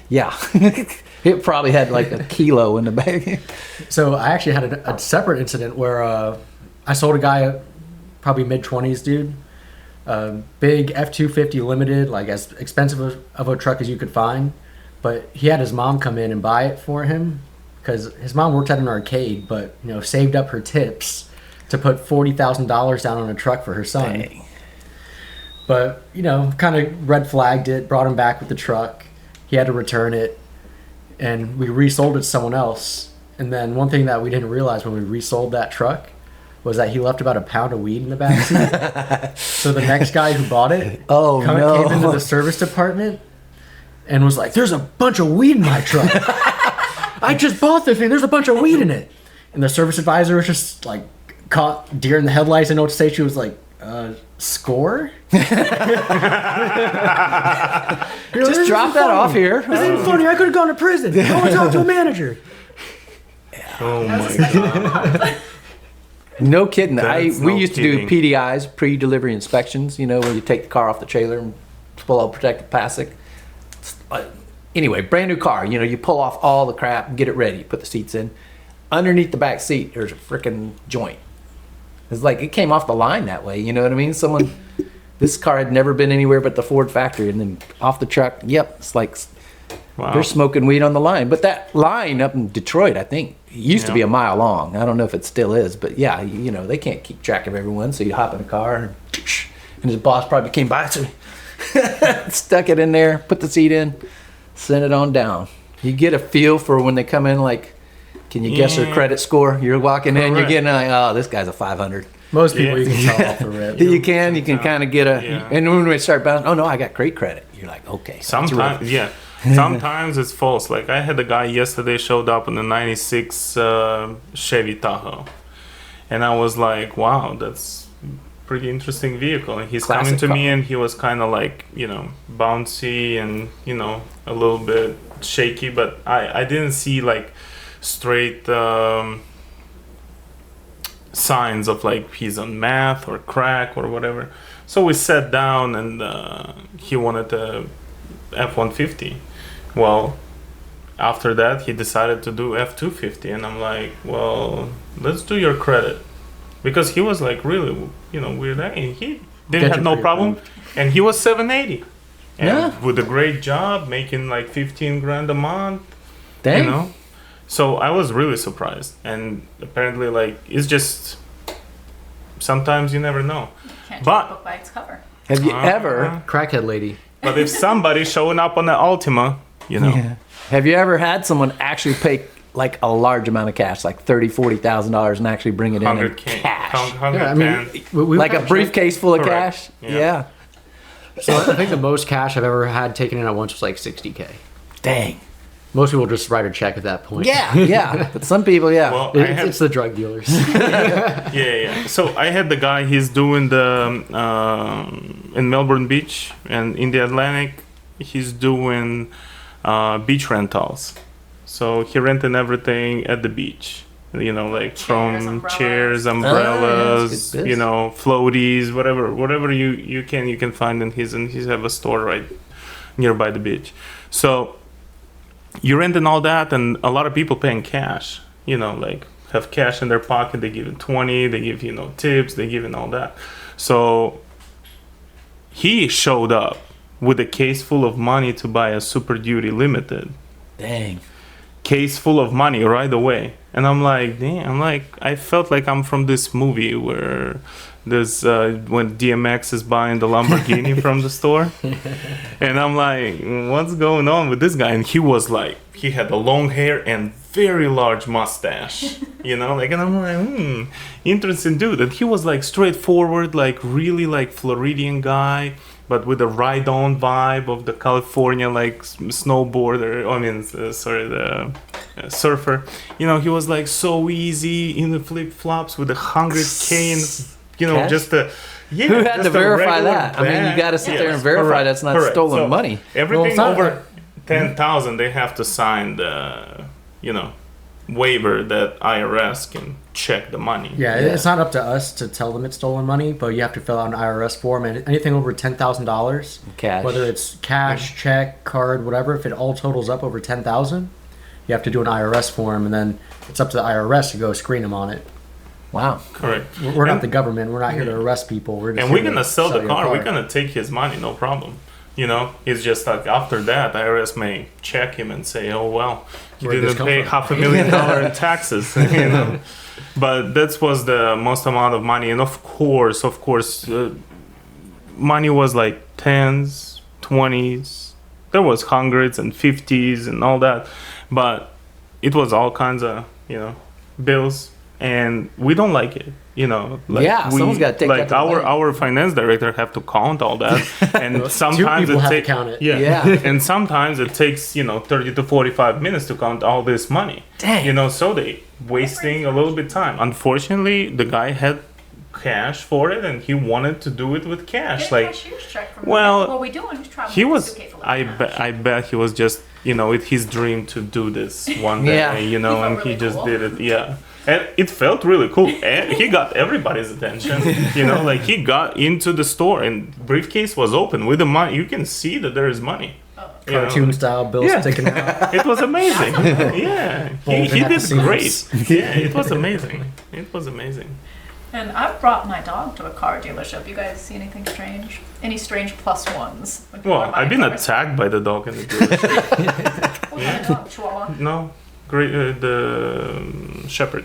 it probably had like a kilo in the bag. So I actually had a separate incident where I sold a guy, probably mid-20s dude, big F-250 limited, like as expensive of a truck as you could find. But he had his mom come in and buy it for him because his mom worked at an arcade, but saved up her tips to put $40,000 down on a truck for her son. Dang. But kind of red flagged it, brought him back with the truck. He had to return it, and we resold it to someone else. And then one thing that we didn't realize when we resold that truck was that he left about a pound of weed in the back seat. So the next guy who bought it came into the service department and was like, "There's a bunch of weed in my truck. I just bought this thing. There's a bunch of weed in it." And the service advisor was just like caught deer in the headlights and know what to say. She was like, "Score?" Just drop that off here. This ain't funny. I could have gone to prison. I want to talk to a manager. Oh my god. No kidding. That's We no used kidding. to do PDIs, pre-delivery inspections, where you take the car off the trailer and pull out protective plastic. Anyway, brand new car, you pull off all the crap and get it ready, put the seats in. Underneath the back seat, there's a freaking joint. It's like it came off the line that way, you know what I mean? This car had never been anywhere but the Ford factory, and then off the truck, it's like Wow. they're smoking weed on the line. But that line up in Detroit, I think, it used to be a mile long. I don't know if it still is, but yeah, they can't keep track of everyone. So you hop in a car, and his boss probably came by, so stuck it in there, put the seat in, sent it on down. You get a feel for when they come in, like, can you guess their credit score? You're walking in, you're Correct. getting like, oh, this guy's a 500. Most people Yeah. you can tell off the rip. You can kind of get a, Yeah. and when we start bouncing, oh no, I got great credit. You're like, okay. Sometimes, yeah. Sometimes it's false. Like I had a guy yesterday showed up in the '96 Chevy Tahoe, and I was like, "Wow, that's pretty interesting vehicle." And he's Classic coming to car. me, and he was kind of like, bouncy and a little bit shaky, but I didn't see like straight signs of like he's on meth or crack or whatever. So we sat down, and he wanted a F-150. Well, after that, he decided to do F-250, and I'm like, well, let's do your credit, because he was like really, weird. And he didn't Get have you no problem, pre-approved. and he was 780, and Yeah. with a great job, making like 15 grand a month. Dang. So I was really surprised, and apparently, like, it's just sometimes you never know. Can't But- judge a book by its cover. Have you ever? Crackhead lady. But if somebody's showing up on the Altima, Have you ever had someone actually pay like a large amount of cash, like $30,000-$40,000, and actually bring it in 100K, cash, 100 Yeah, I mean, we like a briefcase full of Correct. cash? Yeah. Yeah. So I think the most cash I've ever had taken in at once was like $60K. Dang. Most people just write a check at that point. Yeah. But some people, yeah. Well, It's the drug dealers. yeah. So I had the guy. He's doing the in Melbourne Beach and in the Atlantic. He's doing beach rentals. So he rented everything at the beach. Like Chairs, from umbrellas. chairs, yeah, umbrellas, that's good biz. floaties, whatever you can find in his, and he have a store right nearby the beach. So you renting all that, and a lot of people paying cash. Like have cash in their pocket. They give you 20. They give tips. They give all that. So he showed up with a case full of money to buy a Super Duty Limited. Dang. Case full of money right away, and I'm like, damn! I felt like I'm from this movie where there's when DMX is buying the Lamborghini from the store, and I'm like, what's going on with this guy? And he was like, he had the long hair and very large mustache, and I'm like, interesting dude. And he was like straightforward, like really like Floridian guy, but with a ride-on vibe of the California like snowboarder. The surfer. He was like so easy in the flip-flops with 100K and Cash? just a Who had just to a verify regular that? I mean, you bag. got to sit there Yes, and verify correct, that's not correct. stolen So money. Everything Well, it's not- over 10,000, they have to sign the waiver that IRS can check the money. Yeah, it's not up to us to tell them it's stolen money, but you have to fill out an IRS form, and anything over $10,000, Cash. whether it's cash, check, card, whatever, if it all totals up over 10,000, you have to do an IRS form, and then it's up to the IRS to go screen them on it. Wow. Correct. We're not the government. We're not here to arrest people. We're just And we're here to gonna sell the your car. We're gonna take his money, no problem. It's just like after that, IRS may check him and say, "Oh well, he Where'd this didn't come pay from?" $500,000 in taxes." But that was the most amount of money, and of course, money was like tens, 20s. There was hundreds and 50s and all that, but it was all kinds of bills, and we don't like it. Someone's got to take that to the bank. Our finance director have to count all that, and sometimes people it have to takes count it. Yeah. and sometimes it takes 30 to 45 minutes to count all this money. Dang. So they wasting a little bit time. Unfortunately, the guy had cash for it, and he wanted to do it with cash. Get a Like, cashier's check from well, what we do when he's traveling. he was. UK for I bet he was just it's his dream to do this one day. Yeah. felt And he really just cool. did it. Yeah. And it felt really cool, and he got everybody's attention. Like he got into the store, and briefcase was open with the money. You can see that there is money. Cartoon style bills Yeah. sticking out. It was amazing. Yeah, Bulging he at the did seams. great. Yeah, it was amazing. It was amazing. And I've brought my dog to a car dealership. You guys see anything strange? Any strange plus ones? when people Well, are buying I've been cars? attacked by the dog in the dealership. What kind of dog? Chihuahua? No, great. The shepherd.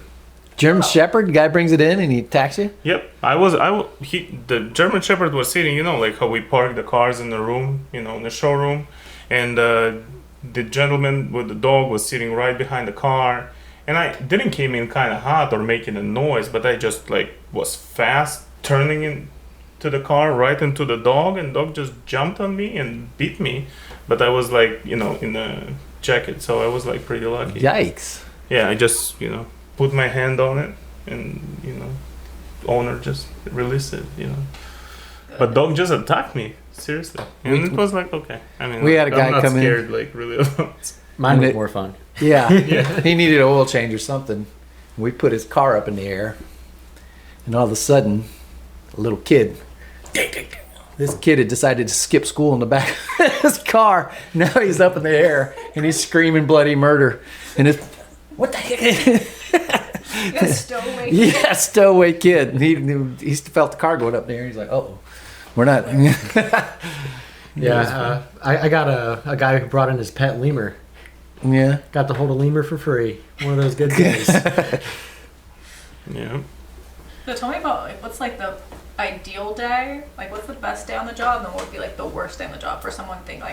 German Shepherd, the guy brings it in and he attacks you? Yep, the German Shepherd was sitting, like how we park the cars in the room, in the showroom, and the gentleman with the dog was sitting right behind the car, and I didn't came in kind of hot or making a noise, but I just was fast turning into the car right into the dog, and dog just jumped on me and beat me, but I was in a jacket, so I was pretty lucky. Yikes. Yeah, I just put my hand on it, and owner just released it. But dog just attacked me seriously, and it was okay. I mean, We had a guy I'm not come in. scared, really. Mine was it- more fun. Yeah. He needed an oil change or something. We put his car up in the air, and all of a sudden, a little kid. This kid had decided to skip school in the back of his car. Now he's up in the air, and he's screaming bloody murder. And it's, what the heck? You got a stowaway. Yeah, stowaway kid. And he felt the car going up there. He's like, oh, we're not. Yeah, I got a guy who brought in his pet lemur. Yeah. Got to hold a lemur for free. One of those good days. Yeah. So tell me about what's the ideal day? What's the best day on the job, and then what would be the worst day on the job for someone to think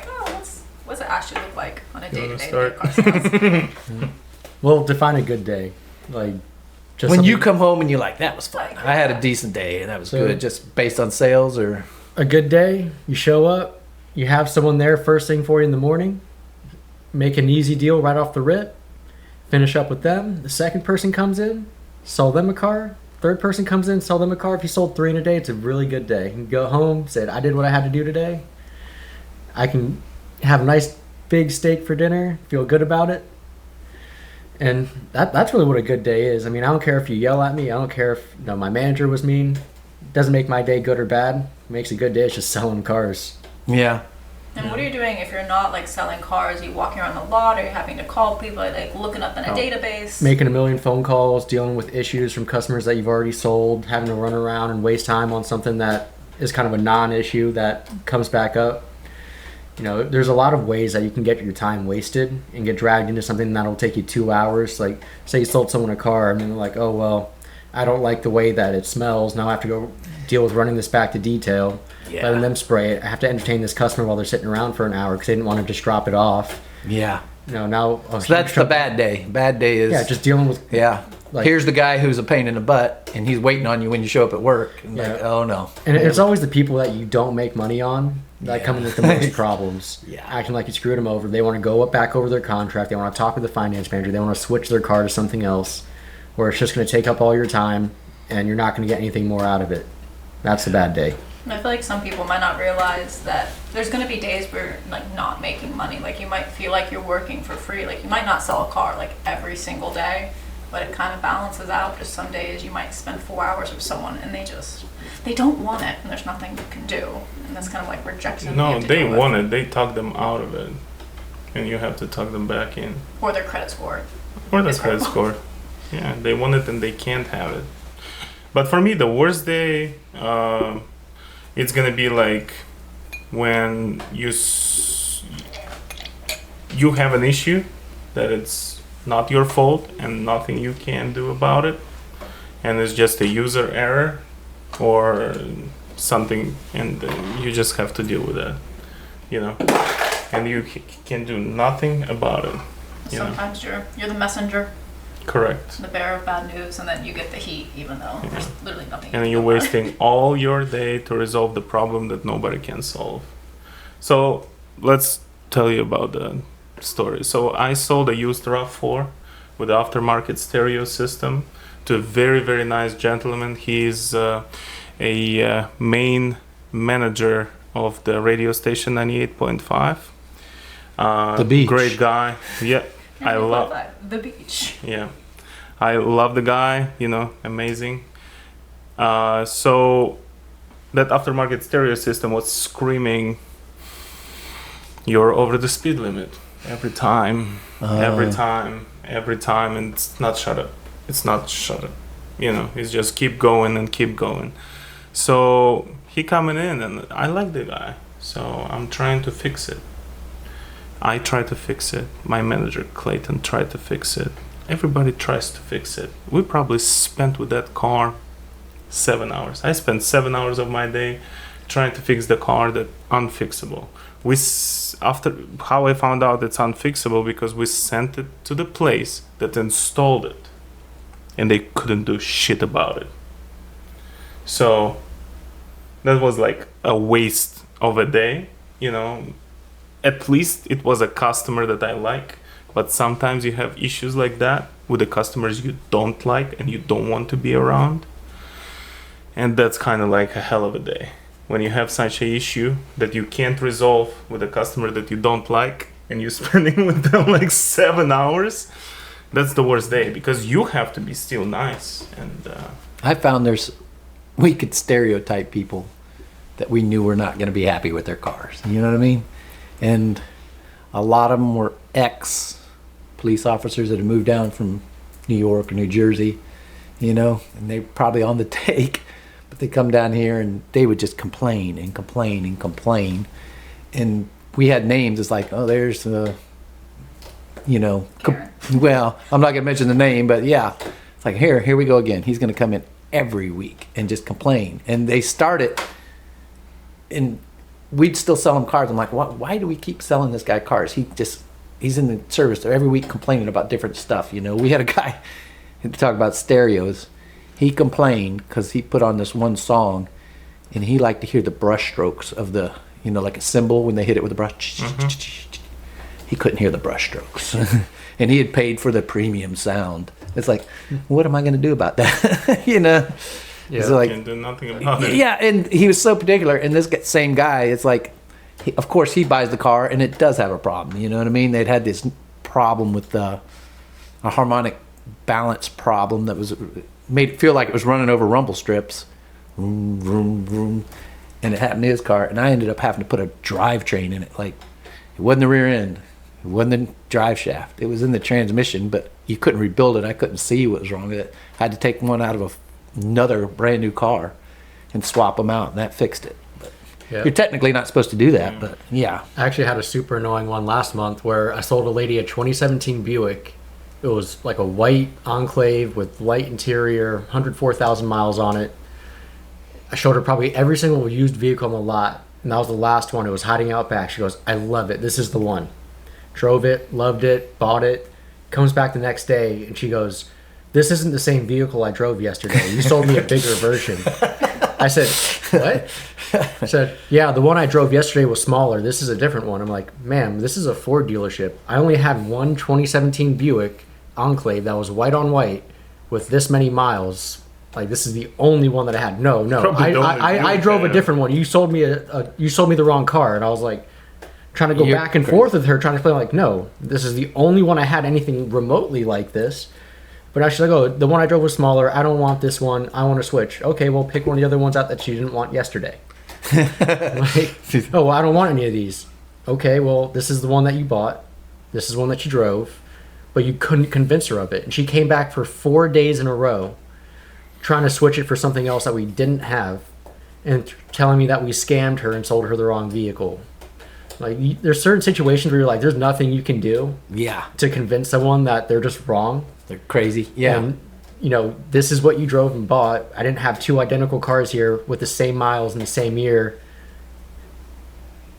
what's it actually look like on a day to day car sales? Well, define a good day. Just When you something- come home and you're like, that was fun. I had a decent day, and that was So- good. Just based on sales or. a good day, you show up, you have someone there first thing for you in the morning, make an easy deal right off the rip, finish up with them. The second person comes in, sell them a car. Third person comes in, sell them a car. If you sold 3 in a day, it's a really good day. You can go home, said, I did what I had to do today. I can have a nice big steak for dinner, feel good about it. And that's really what a good day is. I mean, I don't care if you yell at me. I don't care if my manager was mean. It doesn't make my day good or bad. It makes a good day. It's just selling cars. Yeah. And what are you doing if you're not selling cars? Are you walking around the lot? Are you having to call people? Looking up in a database? Making a million phone calls, dealing with issues from customers that you've already sold, having to run around and waste time on something that is kind of a non-issue that comes back up. There's a lot of ways that you can get your time wasted and get dragged into something that'll take you 2 hours. Say you sold someone a car and then they're like, oh, well, I don't like the way that it smells. Now I have to go deal with running this back to detail, letting them spray it. I have to entertain this customer while they're sitting around for an hour because they didn't want to just drop it off. Yeah. Now... So that's the bad day. Bad day is. Yeah, just dealing with... Yeah. Here's the guy who's a pain in the butt, and he's waiting on you when you show up at work. And oh no. And it's always the people that you don't make money on that come in with the most problems. Yeah. Acting like you screwed them over. They want to go back over their contract. They want to talk with the finance manager. They want to switch their car to something else where it's just going to take up all your time and you're not going to get anything more out of it. That's a bad day. And I feel like some people might not realize that there's going to be days where not making money. You might feel like you're working for free. You might not sell a car every single day, but it kind of balances out. Just some days you might spend 4 hours with someone and they don't want it, and there's nothing you can do, and that's kind of rejection. No, they want it. They talk them out of it, and you have to talk them back in. Or their credit score. Or the It's credit horrible. score. Yeah, they want it and they can't have it. But for me, the worst day, it's gonna be when you have an issue that it's not your fault and nothing you can do about it, and it's just a user error or something, and you just have to deal with that, and you can do nothing about it. Sometimes you're the messenger, Correct. the bearer of bad news, and then you get the heat, even though there's literally nothing. And you're wasting all your day to resolve the problem that nobody can solve. So let's tell you about the story. So I sold a used RAV4 with aftermarket stereo system to a very, very nice gentleman. He's a main manager of the radio station 98.5. The beach. Great guy. Yeah, I love the beach. Yeah, I love the guy. Amazing. So that aftermarket stereo system was screaming, "You're over the speed limit." Every time, and it's not shut up. It's just keep going and keep going. So he coming in, and I like the guy, so I'm trying to fix it. I try to fix it. My manager Clayton tried to fix it. Everybody tries to fix it. We probably spent with that car 7 hours. I spent 7 hours of my day trying to fix the car that unfixable. After how I found out it's unfixable, because we sent it to the place that installed it, and they couldn't do shit about it. So that was like a waste of a day. At least it was a customer that I like, but sometimes you have issues like that with the customers you don't like and you don't want to be around, and that's kind of like a hell of a day. When you have such an issue that you can't resolve with a customer that you don't like, and you're spending with them like 7 hours, that's the worst day, because you have to be still nice. And I found we could stereotype people that we knew were not going to be happy with their cars. You know what I mean? And a lot of them were ex-police officers that had moved down from New York or New Jersey, and they probably on the take. But they come down here and they would just complain and complain and complain. And we had names. It's like, oh, there's, well, I'm not going to mention the name, but yeah. It's like, here we go again. He's going to come in every week and just complain. And they started, and we'd still sell him cars. I'm like, why do we keep selling this guy cars? He's in the service every week complaining about different stuff. We had a guy to talk about stereos. He complained because he put on this one song, and he liked to hear the brush strokes of the, like a cymbal when they hit it with a brush. Mm-hmm. He couldn't hear the brush strokes. And he had paid for the premium sound. It's like, what am I going to do about that? Yeah, it's like, can't do nothing about it. Yeah, and he was so particular. And this same guy, it's like, of course he buys the car, and it does have a problem. You know what I mean? They'd had this problem with a harmonic balance problem that made it feel like it was running over rumble strips. Vroom, vroom, vroom. And it happened to his car, and I ended up having to put a drivetrain in it. Like, it wasn't the rear end. It wasn't the drive shaft. It was in the transmission, but you couldn't rebuild it. I couldn't see what was wrong with it. I had to take one out of another brand new car and swap them out, and that fixed it. But you're technically not supposed to do that, but yeah. I actually had a super annoying one last month where I sold a lady a 2017 Buick. It was like a white Enclave with light interior, 104,000 miles on it. I showed her probably every single used vehicle on the lot, and that was the last one. It was hiding out back. She goes, I love it. This is the one. Drove it, loved it, bought it. Comes back the next day, and she goes, this isn't the same vehicle I drove yesterday. You sold me a bigger version. I said, what? I said, yeah, the one I drove yesterday was smaller. This is a different one. I'm like, ma'am, this is a Ford dealership. I only had one 2017 Buick Enclave that was white on white with this many miles. Like, this is the only one that I had. No, I drove a different one. You sold me you sold me the wrong car. And I was like, trying to go back and forth with her, trying to explain, like, no, this is the only one I had anything remotely like this. But now she's like, oh, the one I drove was smaller. I don't want this one. I want to switch. Okay, well, pick one of the other ones out that she didn't want yesterday. Like, oh, well, I don't want any of these. Okay, well, this is the one that you bought. This is one that you drove. But you couldn't convince her of it. And she came back for 4 days in a row trying to switch it for something else that we didn't have. and telling me that we scammed her and sold her the wrong vehicle. Like, there's certain situations where you're like, there's nothing you can do Yeah. to convince someone that they're just wrong. They're crazy. Yeah. And, this is what you drove and bought. I didn't have two identical cars here with the same miles in the same year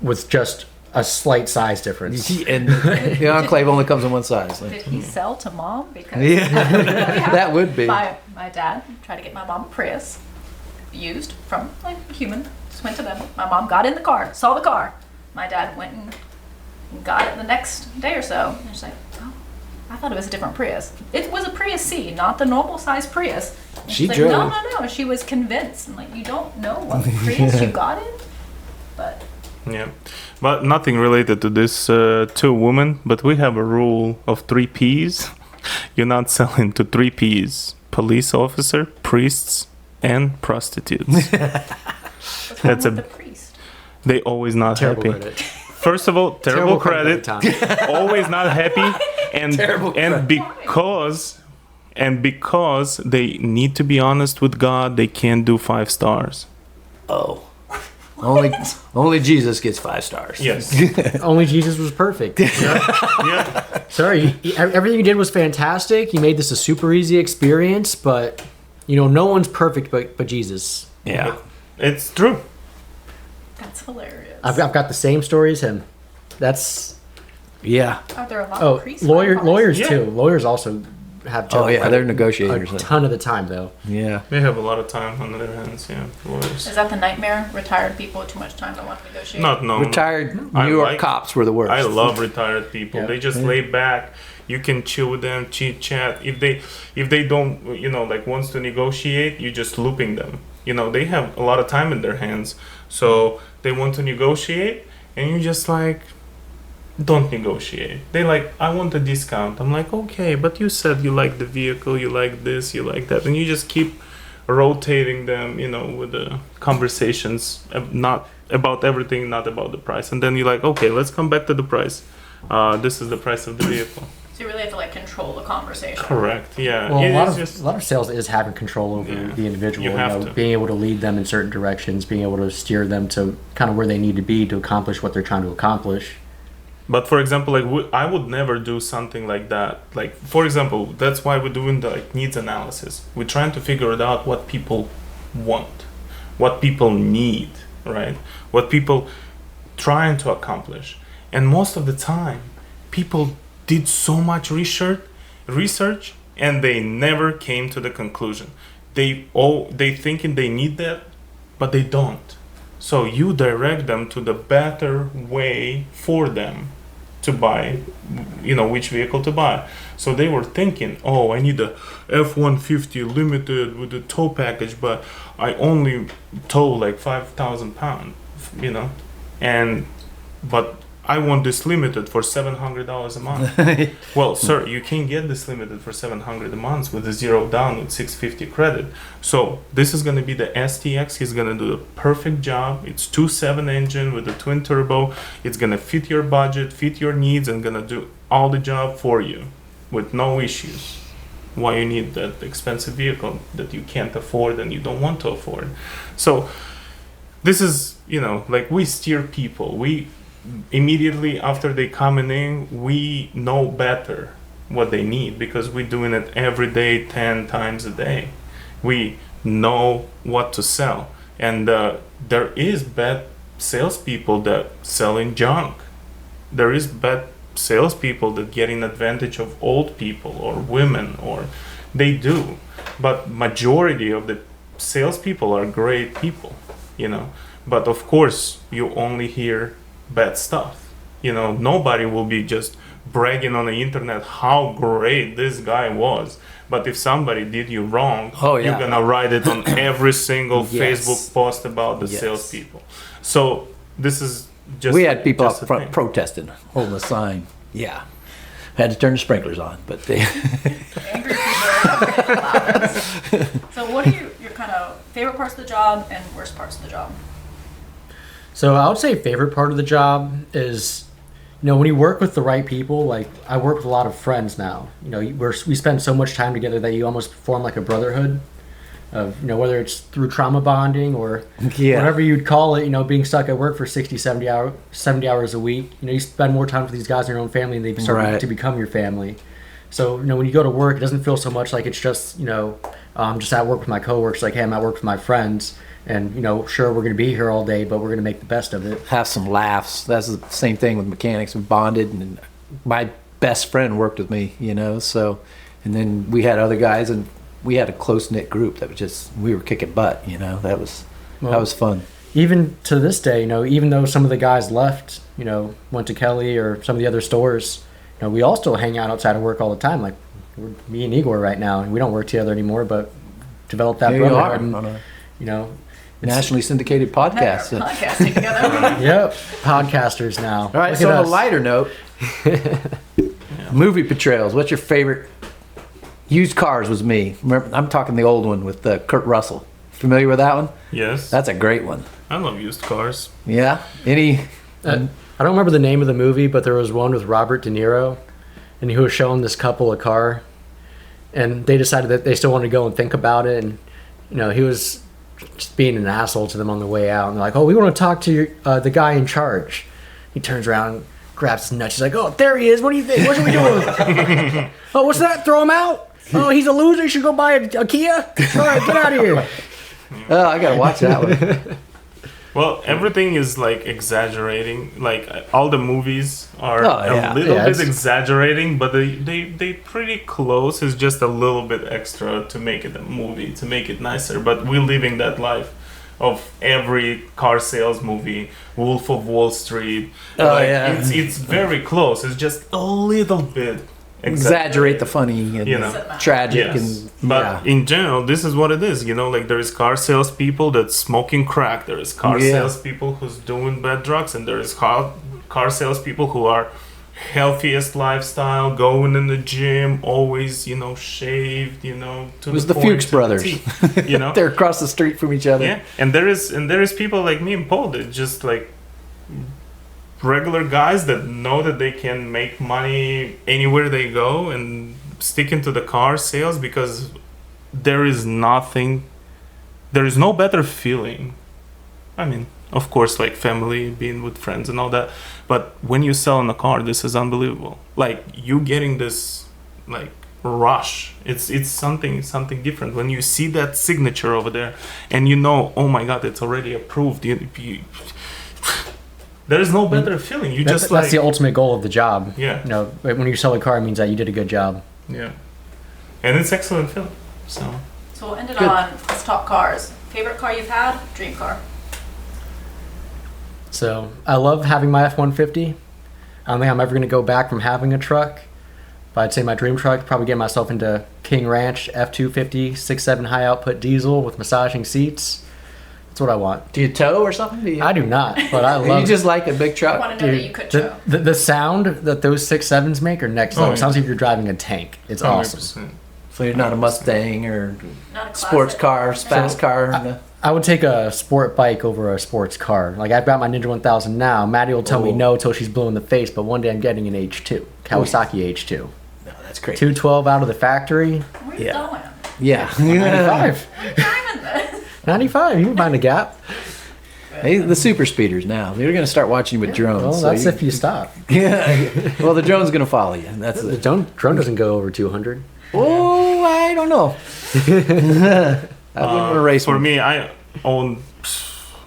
with just a slight size difference. And the enclave only comes in one size. Did he sell to mom? Because Yeah, that would be. my dad tried to get my mom a Prius used from like a human. Just went to them. My mom got in the car, saw the car. My dad went and got it the next day or so. And she's like, oh, I thought it was a different Prius. It was a Prius C, not the normal size Prius. And She she's drove. like, no. She was convinced. I'm like, you don't know what Prius you got in? But Yeah, but nothing related to this two women. But we have a rule of 3 P's. You're not selling to 3 P's: police officer, priests, and prostitutes. what's wrong That's with a- the priest? They always not Terrible happy. credit. First of all, terrible credit. every time. Always not happy, and Terrible and because they need to be honest with God, they can't do 5 stars. Oh. Only Jesus gets 5 stars. Yes. Only Jesus was perfect. Yeah. Sorry, everything you did was fantastic. You made this a super easy experience, but no one's perfect but Jesus. Yeah. It's true. That's hilarious. I've got the same story as him. That's Yeah. Are there a lot of priests? buying cars? lawyers Yeah. too. Lawyers also have Oh yeah, they're a negotiators. ton of the time though. Yeah. They have a lot of time on their hands. Yeah, lawyers. Is that the nightmare? Retired people with too much time don't want to negotiate? Not known. Retired I New York like- cops were the worst. I love retired people. Yeah. They just lay back. You can chill with them, chit chat. If they don't, like wants to negotiate, you just looping them. They have a lot of time in their hands, so they want to negotiate, and you just like don't negotiate. They like, I want a discount. I'm like, okay, but you said you like the vehicle, you like this, you like that, and you just keep rotating them, with the conversations, not about everything, not about the price, and then you're like, okay, let's come back to the price. This is the price of the vehicle. So you really have to like control the conversation. Correct. Yeah. Well, It a is just lot of sales is having control over Yeah. the individual. You have to. Being able to lead them in certain directions, being able to steer them to kind of where they need to be to accomplish what they're trying to accomplish. But for example, I would never do something like that. Like, for example, that's why we're doing the needs analysis. We're trying to figure it out what people want, what people need, right? What people trying to accomplish. And most of the time, people did so much research, and they never came to the conclusion. They thinking they need that, but they don't. So you direct them to the better way for them to buy, which vehicle to buy. So they were thinking, oh, I need a F-150 limited with a tow package, but I only tow like 5,000 pounds, but I want this limited for $700 a month. Well, sir, you can't get this limited for $700 a month with a 0 down with 650 credit. So this is going to be the STX. He's going to do the perfect job. It's 2.7 engine with a twin turbo. It's going to fit your budget, fit your needs, and going to do all the job for you with no issues. Why you need that expensive vehicle that you can't afford and you don't want to afford. So this is, like we steer people. We immediately after they coming in, we know better what they need because we're doing it every day, 10 times a day. We know what to sell, and there is bad salespeople that selling junk. There is bad salespeople that getting advantage of old people or women, or they do, but majority of the salespeople are great people, But of course, you only hear bad stuff. Nobody will be just bragging on the internet how great this guy was. But if somebody did you wrong, Oh, yeah. you're gonna write it on every single Yes. Facebook post about the Yes. salespeople. So this is just We had people just out a front thing. protesting, holding a sign. Yeah. Had to turn the sprinklers on, but they Angry people are loud. So what are your kind of favorite parts of the job and worst parts of the job? So I would say favorite part of the job is, when you work with the right people. Like I work with a lot of friends now. We spend so much time together that you almost form like a brotherhood. of, whether it's through trauma bonding or Yeah. whatever you'd call it, being stuck at work for 60, 70 hours a week. You spend more time with these guys in your own family and they start Right. to become your family. So, when you go to work, it doesn't feel so much like it's just, I'm just at work with my coworkers, like, hey, I'm at work with my friends. And, sure, we're going to be here all day, but we're going to make the best of it. Have some laughs. That's the same thing with mechanics. We bonded, and my best friend worked with me, so, and then we had other guys, and we had a close-knit group that was just, we were kicking butt, that was fun. Even to this day, even though some of the guys left, went to Kelly or some of the other stores, we all still hang out outside of work all the time. Like me and Igor right now, and we don't work together anymore, but developed that Here you are, brotherhood. on a It's, nationally syndicated podcast. Never podcasting together. Yep, podcasters now. All right, Look so at on a us. lighter note, movie portrayals. What's your favorite? Used Cars was me. Remember, I'm talking the old one with Kurt Russell. Familiar with that one? Yes. That's a great one. I love used cars. Yeah. Any? I don't remember the name of the movie, but there was one with Robert De Niro, and he was showing this couple a car, and they decided that they still wanted to go and think about it, and he was just being an asshole to them on the way out, and they're like, "Oh, we want to talk to the guy in charge." He turns around, grabs his nuts. He's like, "Oh, there he is. What do you think? What should we do?" "Oh, what's that? Throw him out? Oh, he's a loser. You should go buy a Kia. All right, get out of here." Oh, I gotta watch that one. Well, everything is like exaggerating. Like all the movies are yeah. a little Yeah, bit it's- exaggerating, but they pretty close. It's just a little bit extra to make it a movie, to make it nicer. But we're living that life of every car sales movie, Wolf of Wall Street. Oh, yeah. It's very close. It's just a little bit Exaggerate the funny and tragic Yes. and But in general, this is what it is. Like there is car salespeople that's smoking crack. There is car Yeah. salespeople who's doing bad drugs, and there is car salespeople who are healthiest lifestyle, going in the gym, always shaved. To It was the point, Fuchs to the brothers. T, They're across the street from each other. yeah. And there is people like me and Paul that just like regular guys that know that they can make money anywhere they go and stick into the car sales because there is no better feeling. I mean, of course, like family, being with friends and all that, but when you sell in a car, this is unbelievable. Like you getting this like rush. It's something different when you see that signature over there and oh my god, it's already approved. There is no better feeling. That's the ultimate goal of the job. Yeah. When you sell a car, it means that you did a good job. Yeah. And it's excellent film. So So we'll end it Good. on, let's talk cars. Favorite car you've had? Dream car. So I love having my F-150. I don't think I'm ever going to go back from having a truck. But I'd say my dream truck, probably get myself into King Ranch F-250 6.7 high output diesel with massaging seats. That's what I want. Do you tow or something? I do not, but I You love just like a big I truck? want to know that you could show. the sound that those 6.7s make are next level. Oh, It sounds like you're driving a tank. It's awesome. 100%. So you're not a Mustang or Not a sports classic. car, fast car? I would take a sport bike over a sports car. Like I've got my Ninja 1000 now. Maddie will tell me Oh. no till she's blue in the face, but one day I'm getting an H2, Kawasaki H2. No, that's crazy. 212 out of the factory. Where are you Yeah. going? Yeah. 95. Where are you driving this? 95. You can find a gap. Hey, the super speeders now. They're going to start watching you with drones. Well, so that's if you stop. Yeah. Well, the drone's going to follow you. That's The it. drone doesn't go over 200. Oh, I don't know. I wouldn't want to race For one. me, I own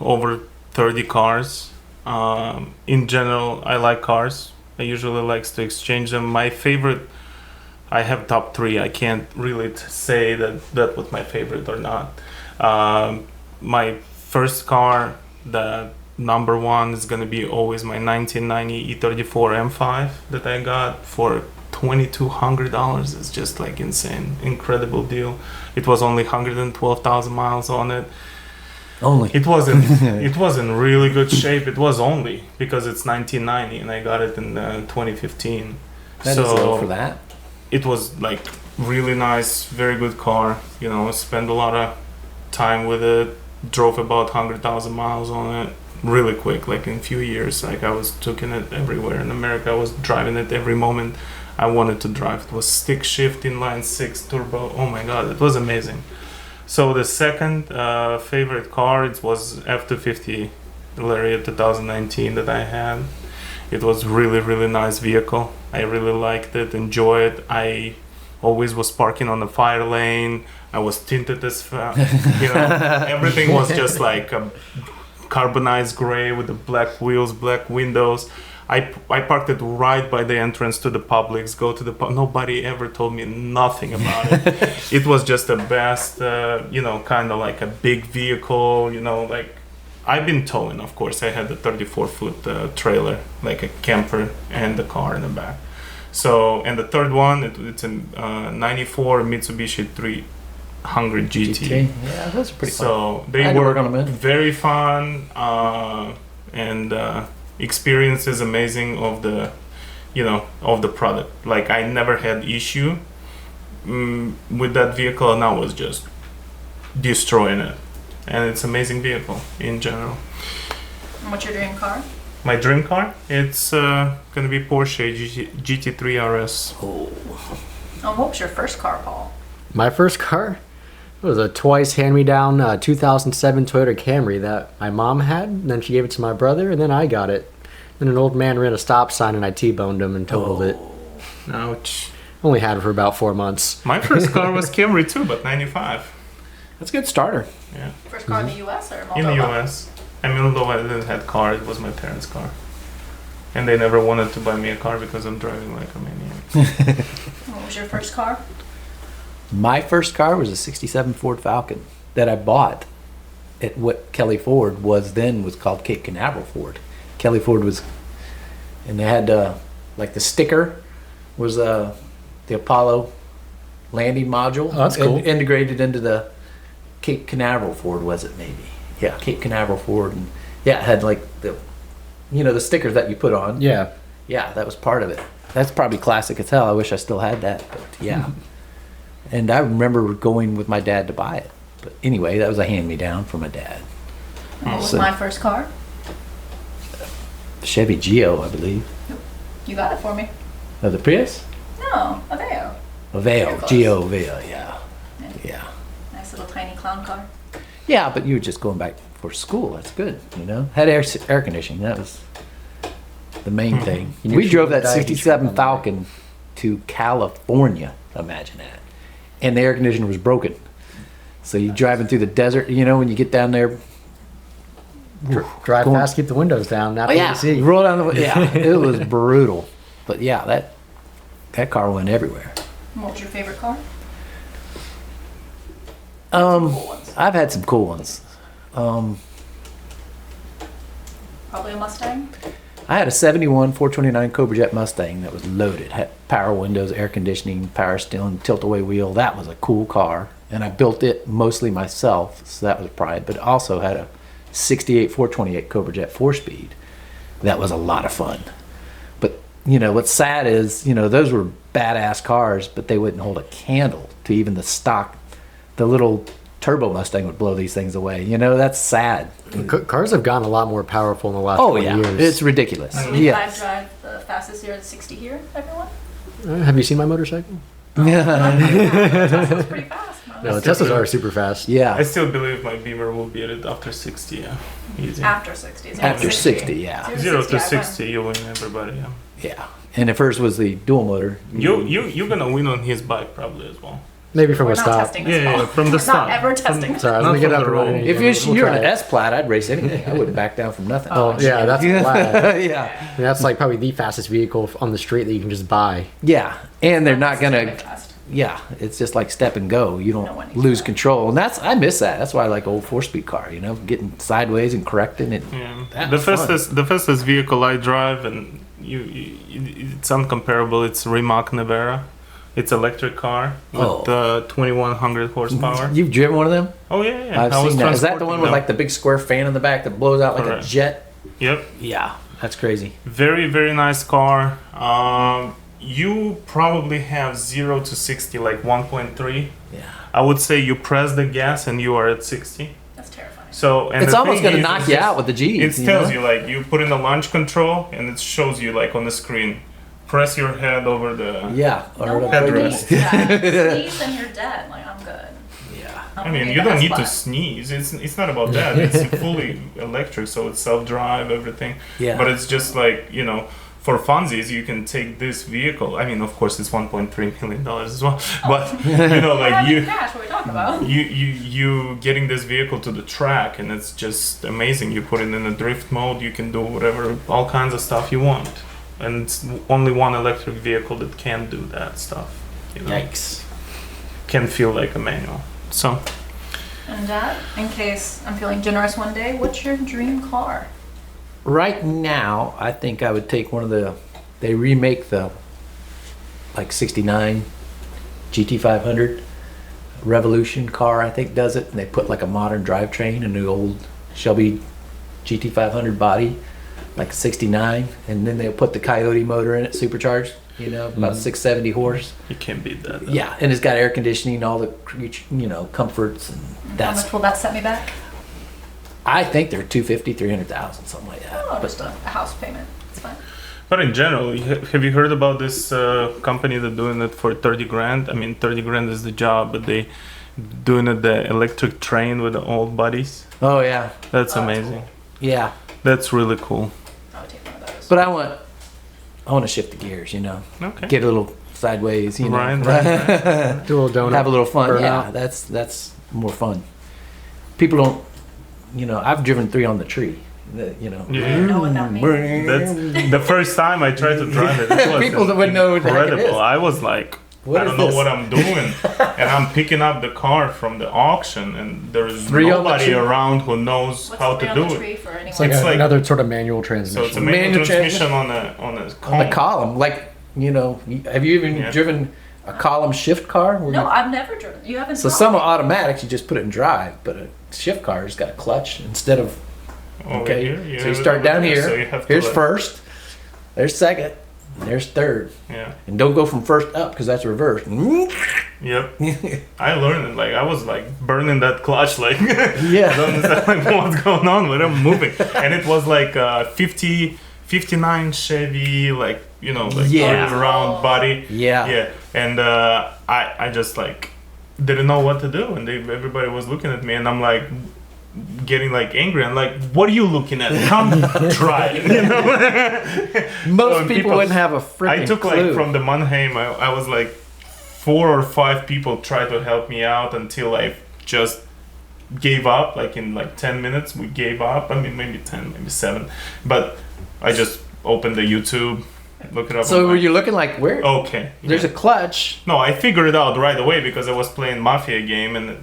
over 30 cars. In general, I like cars. I usually like to exchange them. My favorite, I have top three. I can't really say that was my favorite or not. My first car, the number one, is gonna be always my 1990 E34 M5 that I got for $2,200. It's just like insane, incredible deal. It was only 112,000 miles on it. Only. It was in really good shape. It was only because it's 1990 and I got it in 2015. That is low for that. It was like really nice, very good car. Spent a lot of time with it. Drove about 100,000 miles on it really quick, like in a few years. Like I was taking it everywhere in America. I was driving it every moment I wanted to drive. It was stick shift inline 6 turbo. Oh my god, it was amazing. So the second favorite car, it was F-250 Lariat 2019 that I had. It was really, really nice vehicle. I really liked it, enjoyed it. I always was parking on the fire lane. I was tinted as fuck. Everything was just like a carbonized gray with the black wheels, black windows. I parked it right by the entrance to the Publix. Nobody ever told me nothing about it. It was just the best, kind of like a big vehicle, like I've been towing, of course. I had the 34-foot trailer, like a camper, and the car in the back. So, and the third one, it's a 94 Mitsubishi 300 GT. Yeah, those are pretty fun. So they were very fun, and experience is amazing of the product. Like I never had issue with that vehicle, and I was just destroying it. And it's an amazing vehicle in general. And what's your dream car? My dream car? It's gonna be Porsche GT3 RS. Oh, what was your first car, Paul? My first car? It was a twice hand-me-down 2007 Toyota Camry that my mom had, and then she gave it to my brother, and then I got it. Then an old man ran a stop sign, and I T-boned him and totaled it. Ouch. Only had it for about 4 months. My first car was Camry too, but 95. That's a good starter. Yeah. First car in the U.S. or Moldova? In the U.S. I mean, although I didn't have car, it was my parents' car. And they never wanted to buy me a car because I'm driving like a maniac. What was your first car? My first car was a 67 Ford Falcon that I bought at what Kelly Ford was called Cape Canaveral Ford. Kelly Ford and they had like the sticker was the Apollo landing module. Oh, that's cool. Integrated into the Cape Canaveral Ford, was it maybe? Yeah, Cape Canaveral Ford, and yeah, it had like the stickers that you put on. Yeah. Yeah, that was part of it. That's probably classic as hell. I wish I still had that, but yeah. And I remember going with my dad to buy it. But anyway, that was a hand-me-down from my dad. And what was my first car? Chevy Geo, I believe. You got it for me. Oh, the Prius? No, Aveo. Aveo, Geo Aveo, yeah. Yeah. Nice little tiny clown car. Yeah, but you were just going back for school. That's good, Had air conditioning. That was the main thing. We drove that 67 Falcon to California, imagine that. And the air conditioner was broken. So you're driving through the desert, when you get down there. Drive fast, keep the windows down. Not you roll down the it was brutal. But yeah, that car went everywhere. What was your favorite car? I've had some cool ones. Probably a Mustang. I had a 71 429 Cobra Jet Mustang that was loaded. Had power windows, air conditioning, power steering, tilt-away wheel. That was a cool car. And I built it mostly myself, so that was pride. But it also had a 68 428 Cobra Jet 4-speed. That was a lot of fun. But, what's sad is, those were badass cars, but they wouldn't hold a candle to even the stock. The little turbo Mustang would blow these things away. That's sad. Cars have gotten a lot more powerful in the last 20 years. It's ridiculous. I drive the fastest here at 60 here, everyone. Have you seen my motorcycle? Tesla's pretty fast. No, Teslas are super fast. Yeah. I still believe my Beamer will beat it after 60, yeah. Easy. After 60. After 60, yeah. 0 to 60, you win everybody, yeah. Yeah. And if hers was the dual motor. You're gonna win on his bike probably as well. Maybe from a not stop. testing this, Paul. From the stop. Not ever testing. Sorry, Not let me get from up the and road. running. If you're We'll an try it. S-Plat, I'd race anything. I wouldn't back down from nothing. Oh, yeah, that's flat. Yeah. That's like probably the fastest vehicle on the street that you can just buy. Yeah. And they're not going Extremely to, fast. yeah, it's just like step and go. You No one don't needs lose that. control. And I miss that. That's why I like old 4-speed car, getting sideways and correcting it. Yeah. The fastest vehicle I drive, and it's uncomparable. It's Rimac Nevera. It's electric car with 2100 horsepower. You've driven one of them? Oh yeah. I've seen that. Is that the one with like the big square fan in the back that blows out like Correct. a jet? Yep. Yeah, that's crazy. Very, very nice car. You probably have 0 to 60 like 1.3. Yeah. I would say you press the gas and you are at 60. That's terrifying. So and It's the almost thing going to is, knock it's you just- out with the G's. It tells you like you put in the launch control and it shows you like on the screen. Press your head over the. Yeah. No one headrest. needs that. Sneeze and you're dead. Like, I'm good. Yeah. I mean, you don't need to sneeze. It's not about that. It's fully electric, so it's self-drive, everything. Yeah. But it's just like, for funsies, you can take this vehicle. I mean, of course, it's $1.3 million as well. But like cash, what are we talking about? you getting this vehicle to the track, and it's just amazing. You put it in a drift mode. You can do whatever, all kinds of stuff you want. And it's only one electric vehicle that can do that stuff. Yikes. Can feel like a manual. So. And Dad, in case I'm feeling generous one day, what's your dream car? Right now, I think I would take one of they remake the, like, 69 GT500 Revolution car, I think, does it. And they put, like, a modern drivetrain in the old Shelby GT500 body, like a 69. And then they'll put the Coyote motor in it, supercharged, about 670 horse. You can't beat that, though. Yeah, and it's got air conditioning, all the, comforts. And How much will that set me back? I think they're 250, 300,000, something like that. Oh, just a house payment. It's fine. But in general, have you heard about this company that's doing it for 30 grand? I mean, 30 grand is the job, but they doing it the electric train with the old buddies. Oh yeah, That's amazing. Cool. yeah. That's really cool. I would take one of those. But I want to shift the gears, Okay. get a little sideways, Right. Do a little donut. have a little fun. Burn Yeah, out. that's more fun. People don't, I've driven 3 on the tree. I don't know what that means. That's the first time I tried to drive it. It was People that wouldn't know what the heck it incredible. is. I was like, What I is don't know this? what I'm doing, and I'm picking up the car from the auction, and there's 3 on the nobody tree? around who knows What's how the to on the do tree it. for anyone? It's like, It's like- another sort of manual So it's a transmission. manual Manual transmission on a on the column. column. Like, have you even Yeah. driven a column shift car? Where No, you- I've never driven. You haven't. so told some me. are automatics, you just put it in drive, but a shift car has got a clutch instead of. Over Okay, here, so you have it start over down there, here. So you have to Here's like- first. There's second. And there's third. Yeah. And don't go from first up because that's reverse. Yep. I learned it. Like I was like burning that clutch. Like I Yeah. don't understand like, what's going on with them moving. And it was like 59 Chevy, like like Yeah. all around body. Yeah. Yeah. And I just like didn't know what to do, and everybody was looking at me, and I'm like getting like angry. I'm like, what are you looking at? Come try it. Most So people wouldn't have a freaking I took clue. like from the Mannheim, I was like 4 or 5 people tried to help me out until I just gave up. Like in like 10 minutes we gave up. I mean maybe 10, maybe 7. But I just opened the YouTube, look it up. So I'm were like, you looking like where? okay. There's yeah. a clutch. No, I figured it out right away because I was playing Mafia game, and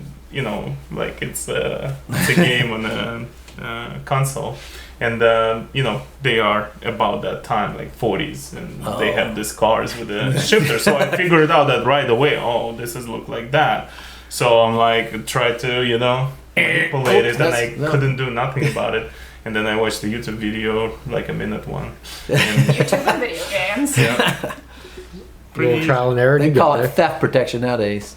like it's a game on a console, and they are about that time, like 40s, and they have these cars with a shifter. So I figured out that right away. Oh, this is look like that. So I'm like try to manipulate it, and I couldn't do nothing about it. And then I watched the YouTube video, like a minute one. And YouTube and video games. yeah. A little trial and error. They you call got it theft protection nowadays.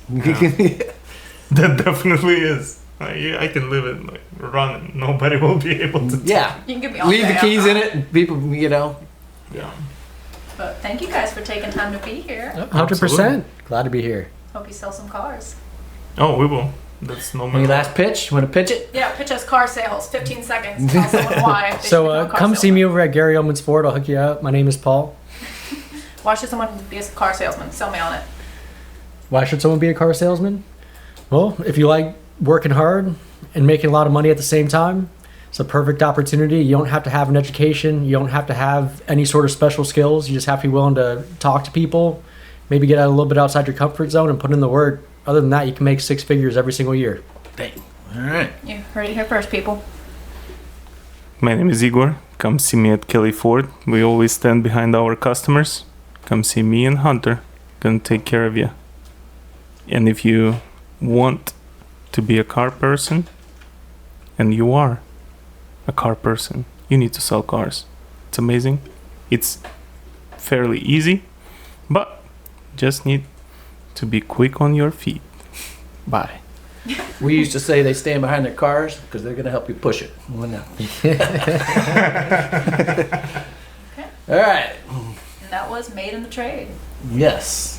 That definitely is. I can live it, like run it. Nobody will be able to. Yeah. You can give me all Leave day the keys on in that. it, and people, Yeah. But thank you guys for taking time to be here. 100%. Glad to be here. Hope you sell some cars. Oh, we will. That's no Any matter. last pitch? Want to pitch it? Yeah, pitch us car sales. 15 seconds. Tell someone why. they should So become a car come see salesman. me over at Gary Ullman's Ford. I'll hook you up. My name is Paul. Why should someone be a car salesman? Sell me on it. Why should someone be a car salesman? Well, if you like working hard and making a lot of money at the same time, it's a perfect opportunity. You don't have to have an education. You don't have to have any sort of special skills. You just have to be willing to talk to people, maybe get out a little bit outside your comfort zone and put in the work. Other than that, you can make 6 figures every single year. Dang. All right. You heard it here first, people. My name is Igor. Come see me at Kelly Ford. We always stand behind our customers. Come see me and Hunter. Gonna take care of you. And if you want to be a car person, and you are a car person, you need to sell cars. It's amazing. It's fairly easy, but just need to be quick on your feet. Bye. We used to say they stand behind their cars because they're going to help you push it. Well, no. All right. And that was Made in the Trade. Yes.